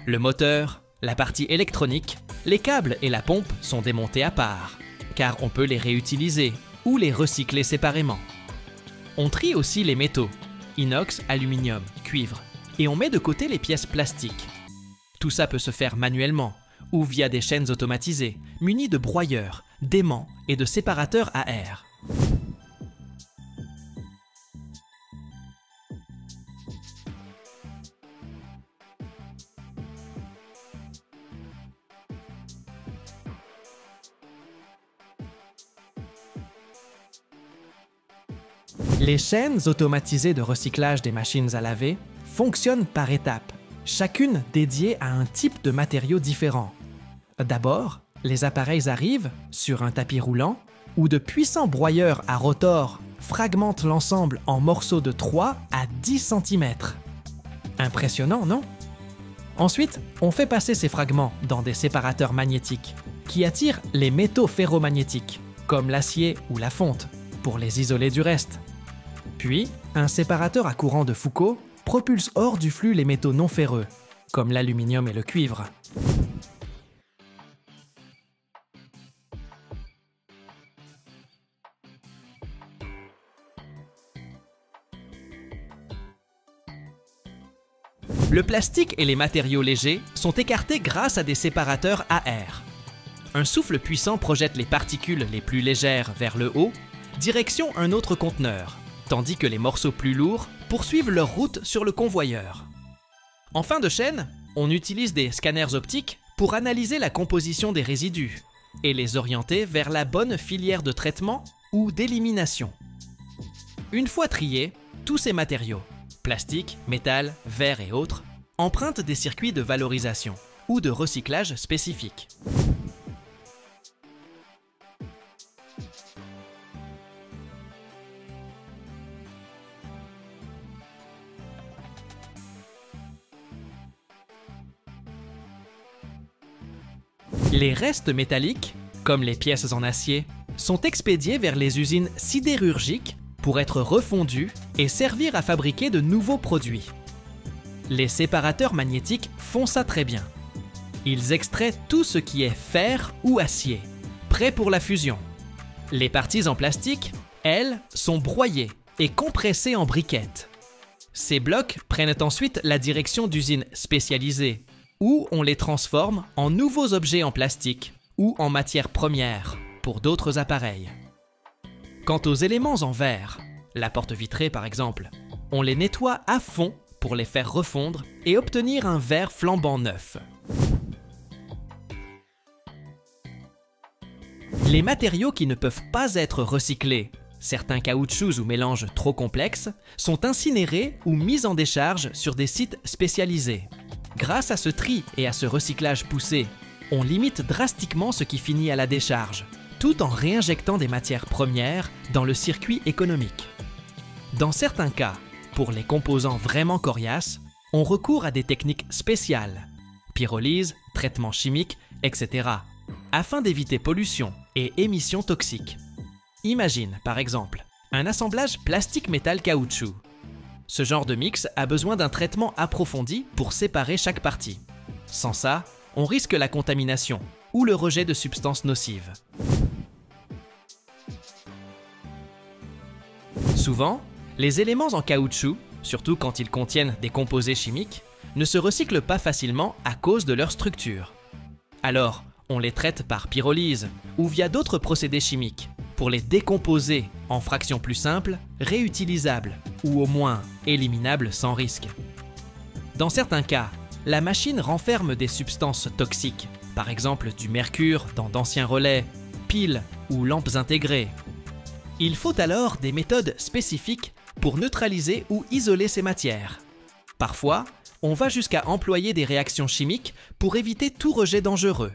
le moteur, la partie électronique, les câbles et la pompe sont démontés à part, car on peut les réutiliser ou les recycler séparément. On trie aussi les métaux, inox, aluminium, cuivre, et on met de côté les pièces plastiques. Tout ça peut se faire manuellement ou via des chaînes automatisées, munies de broyeurs, d'aimants et de séparateurs à air. Les chaînes automatisées de recyclage des machines à laver fonctionnent par étapes, chacune dédiée à un type de matériau différent. D'abord, les appareils arrivent sur un tapis roulant où de puissants broyeurs à rotor fragmentent l'ensemble en morceaux de 3 à 10 cm. Impressionnant, non? Ensuite, on fait passer ces fragments dans des séparateurs magnétiques qui attirent les métaux ferromagnétiques, comme l'acier ou la fonte, pour les isoler du reste. Puis, un séparateur à courant de Foucault propulse hors du flux les métaux non ferreux, comme l'aluminium et le cuivre. Le plastique et les matériaux légers sont écartés grâce à des séparateurs à air. Un souffle puissant projette les particules les plus légères vers le haut, direction un autre conteneur, tandis que les morceaux plus lourds poursuivent leur route sur le convoyeur. En fin de chaîne, on utilise des scanners optiques pour analyser la composition des résidus et les orienter vers la bonne filière de traitement ou d'élimination. Une fois triés, tous ces matériaux, plastique, métal, verre et autres, empruntent des circuits de valorisation ou de recyclage spécifiques. Les restes métalliques, comme les pièces en acier, sont expédiés vers les usines sidérurgiques pour être refondus et servir à fabriquer de nouveaux produits. Les séparateurs magnétiques font ça très bien. Ils extraient tout ce qui est fer ou acier, prêt pour la fusion. Les parties en plastique, elles, sont broyées et compressées en briquettes. Ces blocs prennent ensuite la direction d'usines spécialisées, où on les transforme en nouveaux objets en plastique ou en matières premières pour d'autres appareils. Quant aux éléments en verre, la porte vitrée par exemple, on les nettoie à fond pour les faire refondre et obtenir un verre flambant neuf. Les matériaux qui ne peuvent pas être recyclés, certains caoutchoucs ou mélanges trop complexes, sont incinérés ou mis en décharge sur des sites spécialisés. Grâce à ce tri et à ce recyclage poussé, on limite drastiquement ce qui finit à la décharge, tout en réinjectant des matières premières dans le circuit économique. Dans certains cas, pour les composants vraiment coriaces, on recourt à des techniques spéciales, pyrolyse, traitement chimique, etc., afin d'éviter pollution et émissions toxiques. Imagine, par exemple, un assemblage plastique-métal-caoutchouc. Ce genre de mix a besoin d'un traitement approfondi pour séparer chaque partie. Sans ça, on risque la contamination ou le rejet de substances nocives. Souvent, les éléments en caoutchouc, surtout quand ils contiennent des composés chimiques, ne se recyclent pas facilement à cause de leur structure. Alors, on les traite par pyrolyse ou via d'autres procédés chimiques pour les décomposer en fractions plus simples, réutilisables ou au moins éliminables sans risque. Dans certains cas, la machine renferme des substances toxiques, par exemple du mercure dans d'anciens relais, piles ou lampes intégrées. Il faut alors des méthodes spécifiques pour neutraliser ou isoler ces matières. Parfois, on va jusqu'à employer des réactions chimiques pour éviter tout rejet dangereux.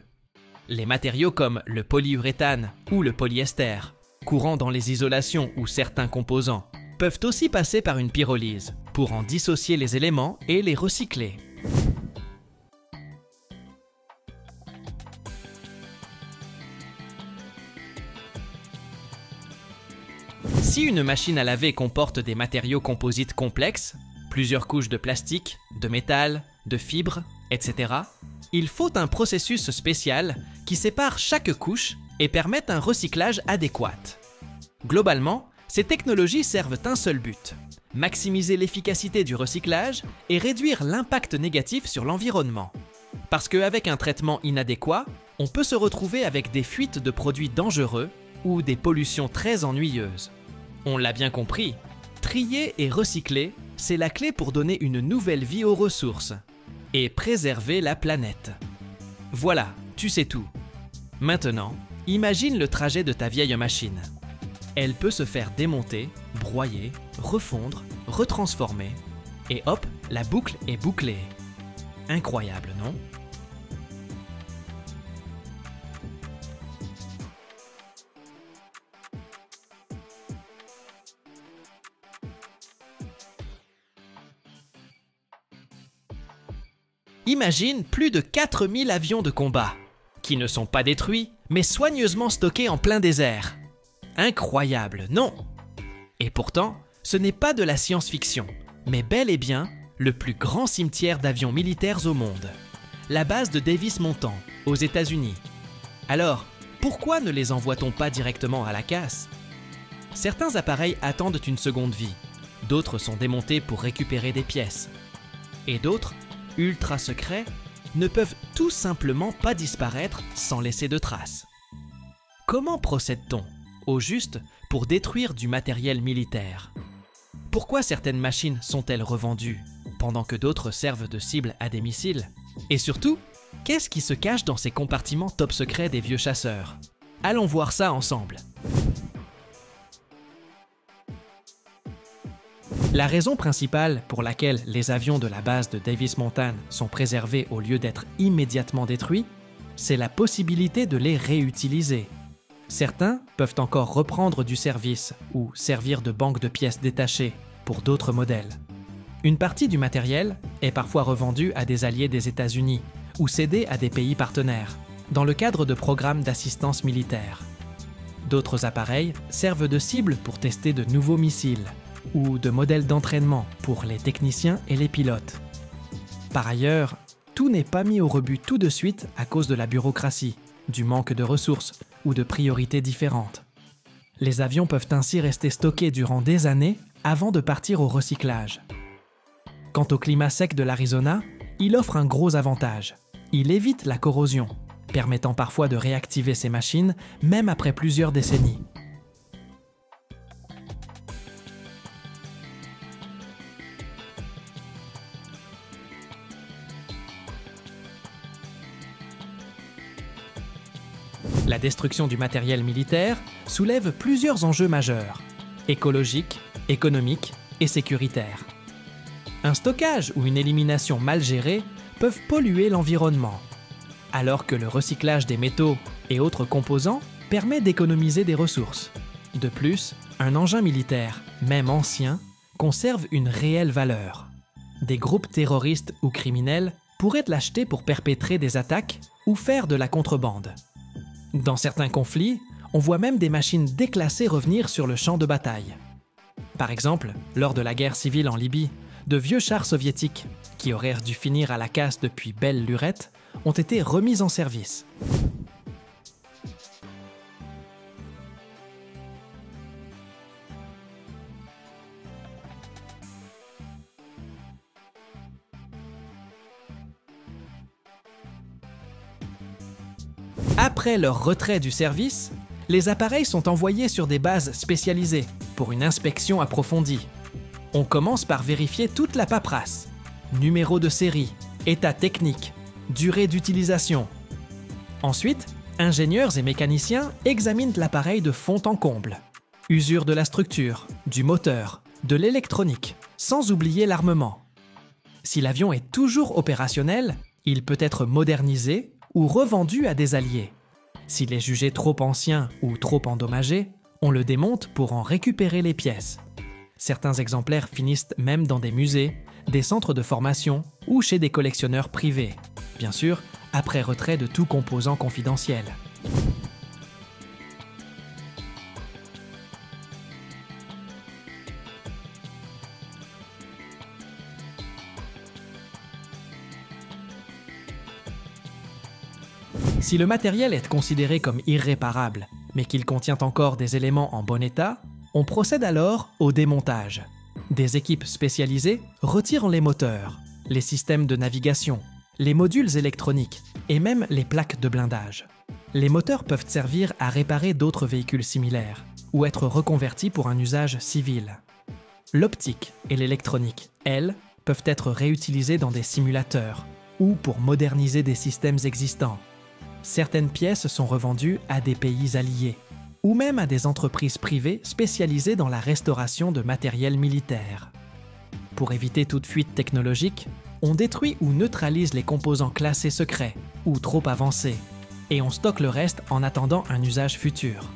Les matériaux comme le polyuréthane ou le polyester, courants dans les isolations ou certains composants, peuvent aussi passer par une pyrolyse pour en dissocier les éléments et les recycler. Si une machine à laver comporte des matériaux composites complexes, plusieurs couches de plastique, de métal, de fibres, etc., il faut un processus spécial qui sépare chaque couche et permette un recyclage adéquat. Globalement, ces technologies servent un seul but: maximiser l'efficacité du recyclage et réduire l'impact négatif sur l'environnement. Parce qu'avec un traitement inadéquat, on peut se retrouver avec des fuites de produits dangereux ou des pollutions très ennuyeuses. On l'a bien compris, trier et recycler, c'est la clé pour donner une nouvelle vie aux ressources et préserver la planète. Voilà, tu sais tout. Maintenant, imagine le trajet de ta vieille machine. Elle peut se faire démonter, broyer, refondre, retransformer, et hop, la boucle est bouclée. Incroyable, non? Imagine plus de 4000 avions de combat, qui ne sont pas détruits, mais soigneusement stockés en plein désert. Incroyable, non? Et pourtant, ce n'est pas de la science-fiction, mais bel et bien le plus grand cimetière d'avions militaires au monde, la base de Davis-Monthan, aux États-Unis. Alors, pourquoi ne les envoie-t-on pas directement à la casse? Certains appareils attendent une seconde vie, d'autres sont démontés pour récupérer des pièces, et d'autres, ultra secrets, ne peuvent tout simplement pas disparaître sans laisser de traces. Comment procède-t-on, au juste, pour détruire du matériel militaire? Pourquoi certaines machines sont-elles revendues, pendant que d'autres servent de cible à des missiles? Et surtout, qu'est-ce qui se cache dans ces compartiments top secrets des vieux chasseurs? Allons voir ça ensemble. La raison principale pour laquelle les avions de la base de Davis-Monthan sont préservés au lieu d'être immédiatement détruits, c'est la possibilité de les réutiliser. Certains peuvent encore reprendre du service ou servir de banque de pièces détachées pour d'autres modèles. Une partie du matériel est parfois revendue à des alliés des États-Unis ou cédée à des pays partenaires, dans le cadre de programmes d'assistance militaire. D'autres appareils servent de cible pour tester de nouveaux missiles ou de modèles d'entraînement pour les techniciens et les pilotes. Par ailleurs, tout n'est pas mis au rebut tout de suite à cause de la bureaucratie, du manque de ressources ou de priorités différentes. Les avions peuvent ainsi rester stockés durant des années avant de partir au recyclage. Quant au climat sec de l'Arizona, il offre un gros avantage. Il évite la corrosion, permettant parfois de réactiver ces machines même après plusieurs décennies. La destruction du matériel militaire soulève plusieurs enjeux majeurs, écologiques, économiques et sécuritaires. Un stockage ou une élimination mal gérée peuvent polluer l'environnement, alors que le recyclage des métaux et autres composants permet d'économiser des ressources. De plus, un engin militaire, même ancien, conserve une réelle valeur. Des groupes terroristes ou criminels pourraient l'acheter pour perpétrer des attaques ou faire de la contrebande. Dans certains conflits, on voit même des machines déclassées revenir sur le champ de bataille. Par exemple, lors de la guerre civile en Libye, de vieux chars soviétiques, qui auraient dû finir à la casse depuis belle lurette, ont été remis en service. Après leur retrait du service, les appareils sont envoyés sur des bases spécialisées pour une inspection approfondie. On commence par vérifier toute la paperasse, numéro de série, état technique, durée d'utilisation. Ensuite, ingénieurs et mécaniciens examinent l'appareil de fond en comble. Usure de la structure, du moteur, de l'électronique, sans oublier l'armement. Si l'avion est toujours opérationnel, il peut être modernisé ou revendu à des alliés. S'il est jugé trop ancien ou trop endommagé, on le démonte pour en récupérer les pièces. Certains exemplaires finissent même dans des musées, des centres de formation ou chez des collectionneurs privés. Bien sûr, après retrait de tout composant confidentiel. Si le matériel est considéré comme irréparable, mais qu'il contient encore des éléments en bon état, on procède alors au démontage. Des équipes spécialisées retirent les moteurs, les systèmes de navigation, les modules électroniques et même les plaques de blindage. Les moteurs peuvent servir à réparer d'autres véhicules similaires ou être reconvertis pour un usage civil. L'optique et l'électronique, elles, peuvent être réutilisées dans des simulateurs ou pour moderniser des systèmes existants. Certaines pièces sont revendues à des pays alliés. ou même à des entreprises privées spécialisées dans la restauration de matériel militaire. Pour éviter toute fuite technologique, on détruit ou neutralise les composants classés secrets ou trop avancés, et on stocke le reste en attendant un usage futur.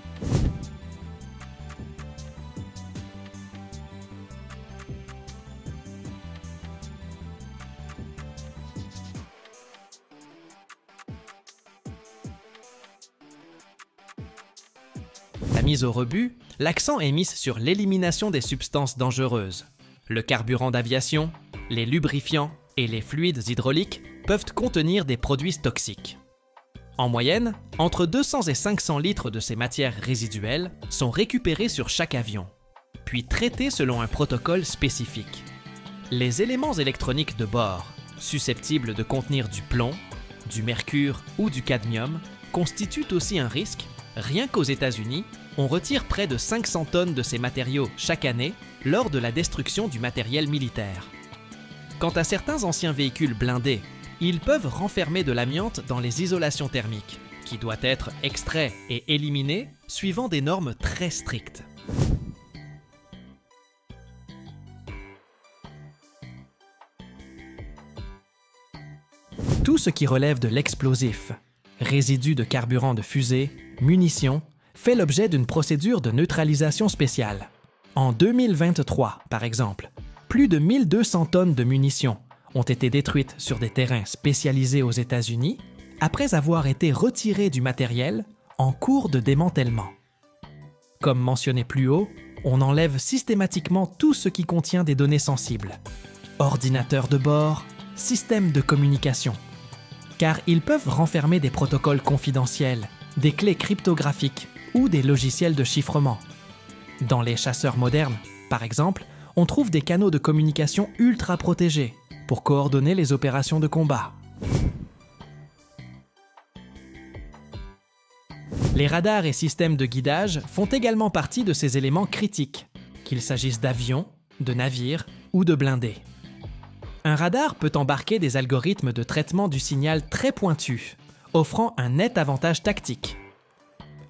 La mise au rebut, l'accent est mis sur l'élimination des substances dangereuses. Le carburant d'aviation, les lubrifiants et les fluides hydrauliques peuvent contenir des produits toxiques. En moyenne, entre 200 et 500 litres de ces matières résiduelles sont récupérés sur chaque avion, puis traités selon un protocole spécifique. Les éléments électroniques de bord, susceptibles de contenir du plomb, du mercure ou du cadmium, constituent aussi un risque. Rien qu'aux États-Unis, on retire près de 500 tonnes de ces matériaux chaque année lors de la destruction du matériel militaire. Quant à certains anciens véhicules blindés, ils peuvent renfermer de l'amiante dans les isolations thermiques, qui doit être extrait et éliminé suivant des normes très strictes. Tout ce qui relève de l'explosif, résidus de carburant de fusée, munitions, fait l'objet d'une procédure de neutralisation spéciale. En 2023, par exemple, plus de 1200 tonnes de munitions ont été détruites sur des terrains spécialisés aux États-Unis après avoir été retirées du matériel en cours de démantèlement. Comme mentionné plus haut, on enlève systématiquement tout ce qui contient des données sensibles. Ordinateurs de bord, systèmes de communication, car ils peuvent renfermer des protocoles confidentiels, des clés cryptographiques ou des logiciels de chiffrement. Dans les chasseurs modernes, par exemple, on trouve des canaux de communication ultra protégés pour coordonner les opérations de combat. Les radars et systèmes de guidage font également partie de ces éléments critiques, qu'il s'agisse d'avions, de navires ou de blindés. Un radar peut embarquer des algorithmes de traitement du signal très pointus, offrant un net avantage tactique.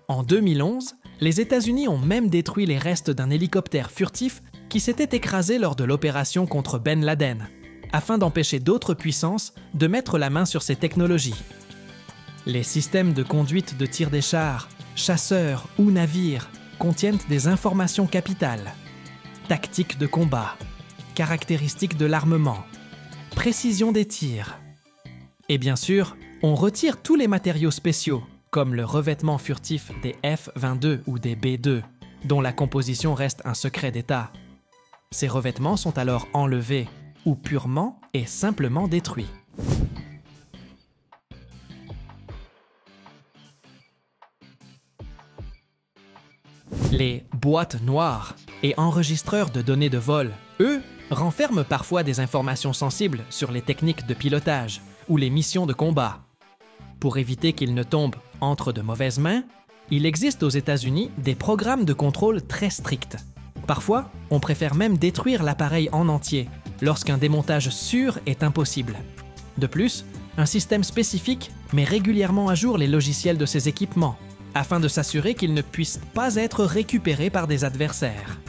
En 2011, les États-Unis ont même détruit les restes d'un hélicoptère furtif qui s'était écrasé lors de l'opération contre Ben Laden, afin d'empêcher d'autres puissances de mettre la main sur ces technologies. Les systèmes de conduite de tir des chars, chasseurs ou navires contiennent des informations capitales, tactiques de combat, caractéristiques de l'armement, précision des tirs. Et bien sûr, on retire tous les matériaux spéciaux, comme le revêtement furtif des F-22 ou des B-2, dont la composition reste un secret d'État. Ces revêtements sont alors enlevés ou purement et simplement détruits. Les boîtes noires et enregistreurs de données de vol, eux, renferment parfois des informations sensibles sur les techniques de pilotage ou les missions de combat. Pour éviter qu'ils ne tombent entre de mauvaises mains, il existe aux États-Unis des programmes de contrôle très stricts. Parfois, on préfère même détruire l'appareil en entier lorsqu'un démontage sûr est impossible. De plus, un système spécifique met régulièrement à jour les logiciels de ces équipements afin de s'assurer qu'ils ne puissent pas être récupérés par des adversaires.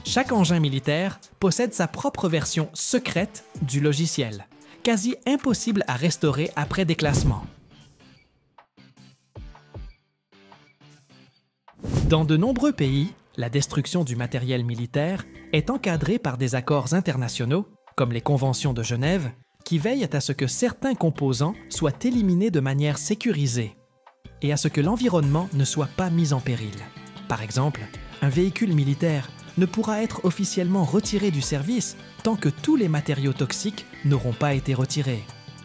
Chaque engin militaire possède sa propre version secrète du logiciel, quasi impossible à restaurer après déclassement. Dans de nombreux pays, la destruction du matériel militaire est encadrée par des accords internationaux, comme les Conventions de Genève, qui veillent à ce que certains composants soient éliminés de manière sécurisée et à ce que l'environnement ne soit pas mis en péril. Par exemple, un véhicule militaire ne pourra être officiellement retiré du service tant que tous les matériaux toxiques n'auront pas été retirés.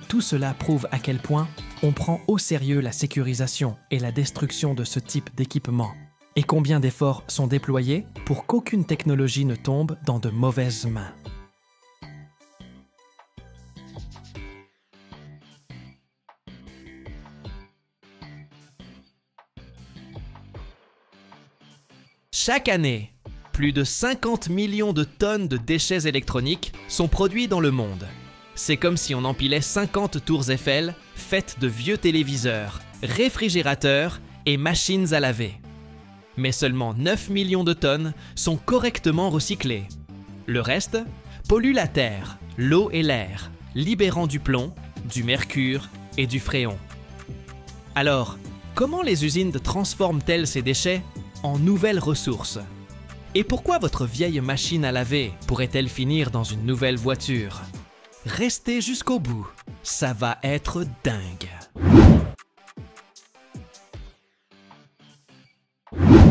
Tout cela prouve à quel point on prend au sérieux la sécurisation et la destruction de ce type d'équipement, et combien d'efforts sont déployés pour qu'aucune technologie ne tombe dans de mauvaises mains. Chaque année, plus de 50 millions de tonnes de déchets électroniques sont produits dans le monde. C'est comme si on empilait 50 tours Eiffel faites de vieux téléviseurs, réfrigérateurs et machines à laver. mais seulement 9 millions de tonnes sont correctement recyclées. Le reste pollue la terre, l'eau et l'air, libérant du plomb, du mercure et du fréon. Alors, comment les usines transforment-elles ces déchets en nouvelles ressources? Et pourquoi votre vieille machine à laver pourrait-elle finir dans une nouvelle voiture? Restez jusqu'au bout, ça va être dingue.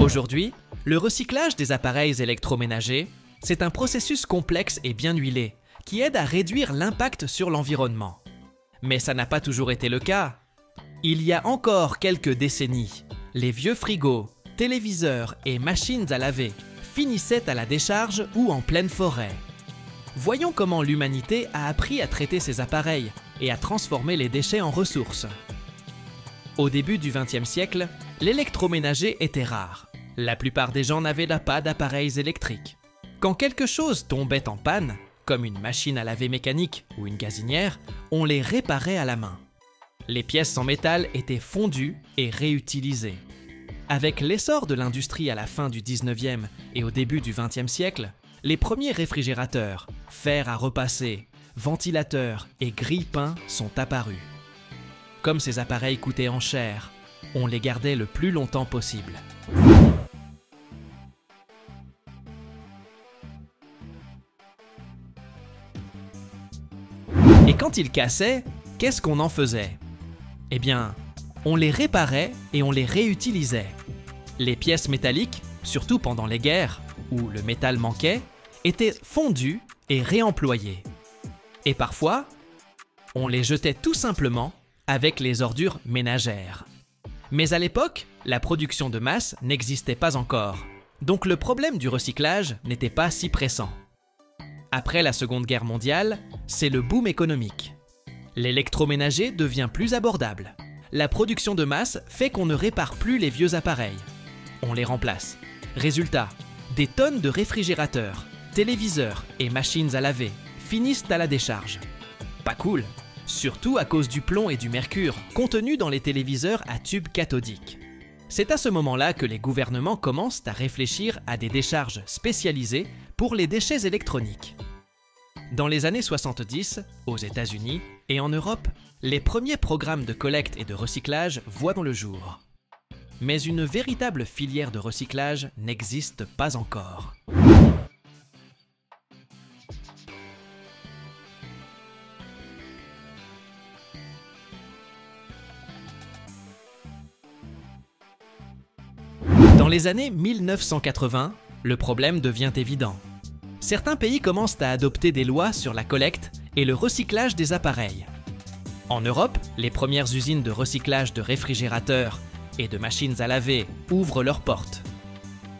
Aujourd'hui, le recyclage des appareils électroménagers, c'est un processus complexe et bien huilé qui aide à réduire l'impact sur l'environnement. Mais ça n'a pas toujours été le cas. Il y a encore quelques décennies, les vieux frigos, téléviseurs et machines à laver finissaient à la décharge ou en pleine forêt. Voyons comment l'humanité a appris à traiter ces appareils et à transformer les déchets en ressources. Au début du XXe siècle, l'électroménager était rare. La plupart des gens n'avaient pas d'appareils électriques. Quand quelque chose tombait en panne, comme une machine à laver mécanique ou une gazinière, on les réparait à la main. Les pièces en métal étaient fondues et réutilisées. Avec l'essor de l'industrie à la fin du 19e et au début du 20e siècle, les premiers réfrigérateurs, fer à repasser, ventilateurs et grille-pains sont apparus. Comme ces appareils coûtaient en chair, on les gardait le plus longtemps possible. Et quand ils cassaient, qu'est-ce qu'on en faisait? Eh bien, on les réparait et on les réutilisait. Les pièces métalliques, surtout pendant les guerres, où le métal manquait, étaient fondues et réemployées. Et parfois, on les jetait tout simplement avec les ordures ménagères. Mais à l'époque, la production de masse n'existait pas encore, donc le problème du recyclage n'était pas si pressant. Après la Seconde Guerre mondiale, c'est le boom économique. L'électroménager devient plus abordable. La production de masse fait qu'on ne répare plus les vieux appareils. On les remplace. Résultat, des tonnes de réfrigérateurs, téléviseurs et machines à laver finissent à la décharge. Pas cool, surtout à cause du plomb et du mercure contenus dans les téléviseurs à tube cathodique. C'est à ce moment-là que les gouvernements commencent à réfléchir à des décharges spécialisées pour les déchets électroniques. Dans les années 70, aux États-Unis et en Europe, les premiers programmes de collecte et de recyclage voient le jour. Mais une véritable filière de recyclage n'existe pas encore. Dans les années 1980, le problème devient évident. Certains pays commencent à adopter des lois sur la collecte et le recyclage des appareils. En Europe, les premières usines de recyclage de réfrigérateurs et de machines à laver ouvrent leurs portes.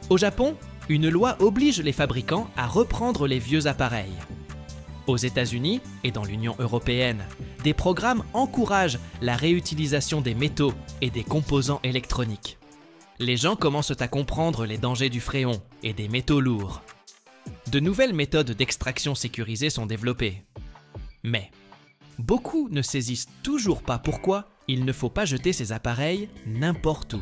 Au Japon, une loi oblige les fabricants à reprendre les vieux appareils. Aux États-Unis et dans l'Union européenne, des programmes encouragent la réutilisation des métaux et des composants électroniques. Les gens commencent à comprendre les dangers du fréon et des métaux lourds. De nouvelles méthodes d'extraction sécurisées sont développées. Mais beaucoup ne saisissent toujours pas pourquoi il ne faut pas jeter ces appareils n'importe où.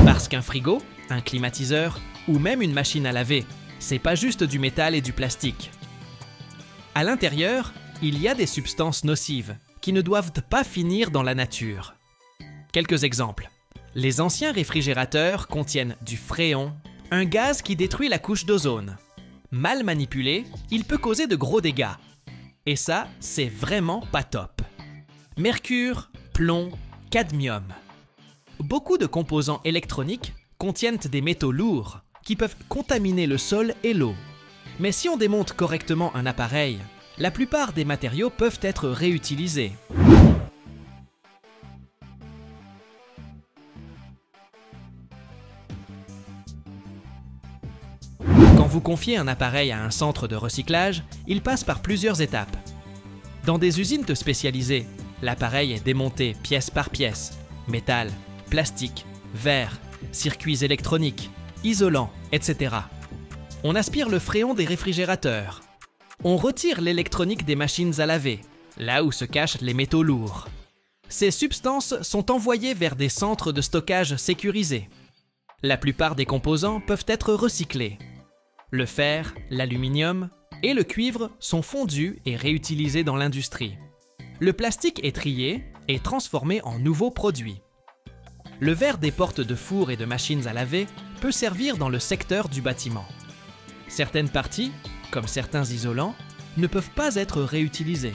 Parce qu'un frigo, un climatiseur ou même une machine à laver, c'est pas juste du métal et du plastique. À l'intérieur, il y a des substances nocives qui ne doivent pas finir dans la nature. Quelques exemples. Les anciens réfrigérateurs contiennent du fréon, un gaz qui détruit la couche d'ozone. Mal manipulé, il peut causer de gros dégâts. Et ça, c'est vraiment pas top. Mercure, plomb, cadmium. Beaucoup de composants électroniques contiennent des métaux lourds qui peuvent contaminer le sol et l'eau. Mais si on démonte correctement un appareil, la plupart des matériaux peuvent être réutilisés. Quand vous confiez un appareil à un centre de recyclage, il passe par plusieurs étapes. Dans des usines spécialisées, l'appareil est démonté pièce par pièce, métal, plastique, verre, circuits électroniques, isolants, etc. On aspire le fréon des réfrigérateurs. On retire l'électronique des machines à laver, là où se cachent les métaux lourds. Ces substances sont envoyées vers des centres de stockage sécurisés. La plupart des composants peuvent être recyclés. Le fer, l'aluminium et le cuivre sont fondus et réutilisés dans l'industrie. Le plastique est trié et transformé en nouveaux produits. Le verre des portes de fours et de machines à laver peut servir dans le secteur du bâtiment. Certaines parties, comme certains isolants, ne peuvent pas être réutilisées.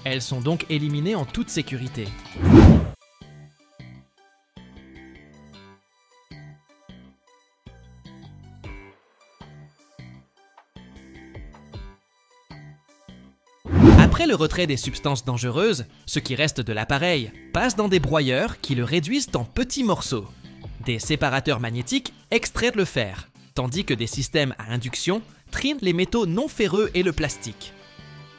Elles sont donc éliminées en toute sécurité. Après le retrait des substances dangereuses, ce qui reste de l'appareil passe dans des broyeurs qui le réduisent en petits morceaux. Des séparateurs magnétiques extraient le fer, tandis que des systèmes à induction trinent les métaux non ferreux et le plastique.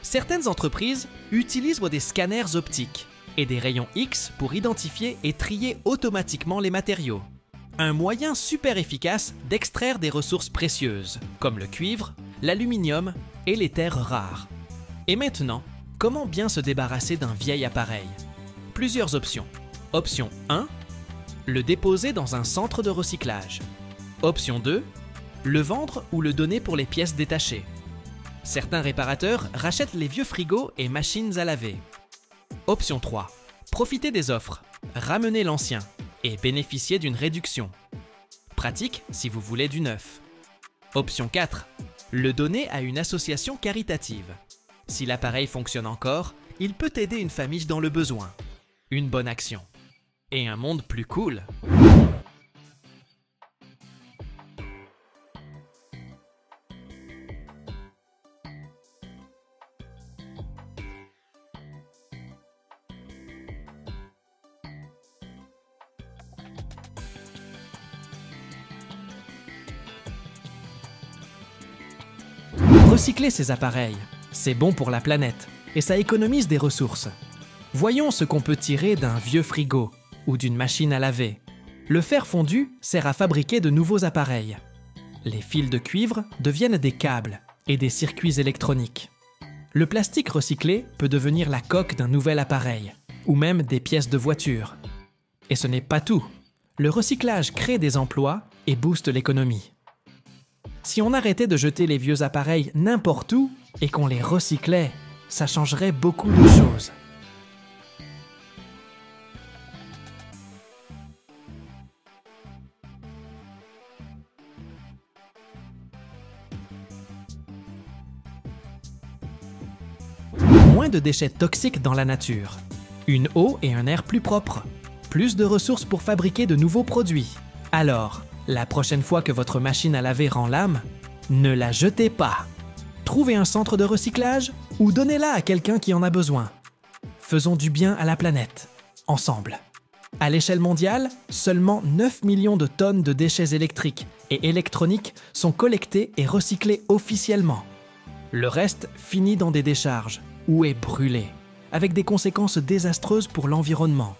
Certaines entreprises utilisent des scanners optiques et des rayons X pour identifier et trier automatiquement les matériaux. Un moyen super efficace d'extraire des ressources précieuses, comme le cuivre, l'aluminium et les terres rares. Et maintenant, comment bien se débarrasser d'un vieil appareil? Plusieurs options. Option 1, le déposer dans un centre de recyclage. Option 2, le vendre ou le donner pour les pièces détachées. Certains réparateurs rachètent les vieux frigos et machines à laver. Option 3, profiter des offres, ramener l'ancien et bénéficier d'une réduction. Pratique si vous voulez du neuf. Option 4, le donner à une association caritative. Si l'appareil fonctionne encore, il peut aider une famille dans le besoin. Une bonne action. Et un monde plus cool. Recycler ces appareils, c'est bon pour la planète et ça économise des ressources. Voyons ce qu'on peut tirer d'un vieux frigo ou d'une machine à laver. Le fer fondu sert à fabriquer de nouveaux appareils. Les fils de cuivre deviennent des câbles et des circuits électroniques. Le plastique recyclé peut devenir la coque d'un nouvel appareil ou même des pièces de voiture. Et ce n'est pas tout. Le recyclage crée des emplois et booste l'économie. Si on arrêtait de jeter les vieux appareils n'importe où et qu'on les recyclait, ça changerait beaucoup de choses. Moins de déchets toxiques dans la nature, une eau et un air plus propres, plus de ressources pour fabriquer de nouveaux produits. Alors, la prochaine fois que votre machine à laver rend l'âme, ne la jetez pas. Trouvez un centre de recyclage ou donnez-la à quelqu'un qui en a besoin. Faisons du bien à la planète, ensemble. À l'échelle mondiale, seulement 9 millions de tonnes de déchets électriques et électroniques sont collectés et recyclés officiellement. Le reste finit dans des décharges ou est brûlé, avec des conséquences désastreuses pour l'environnement.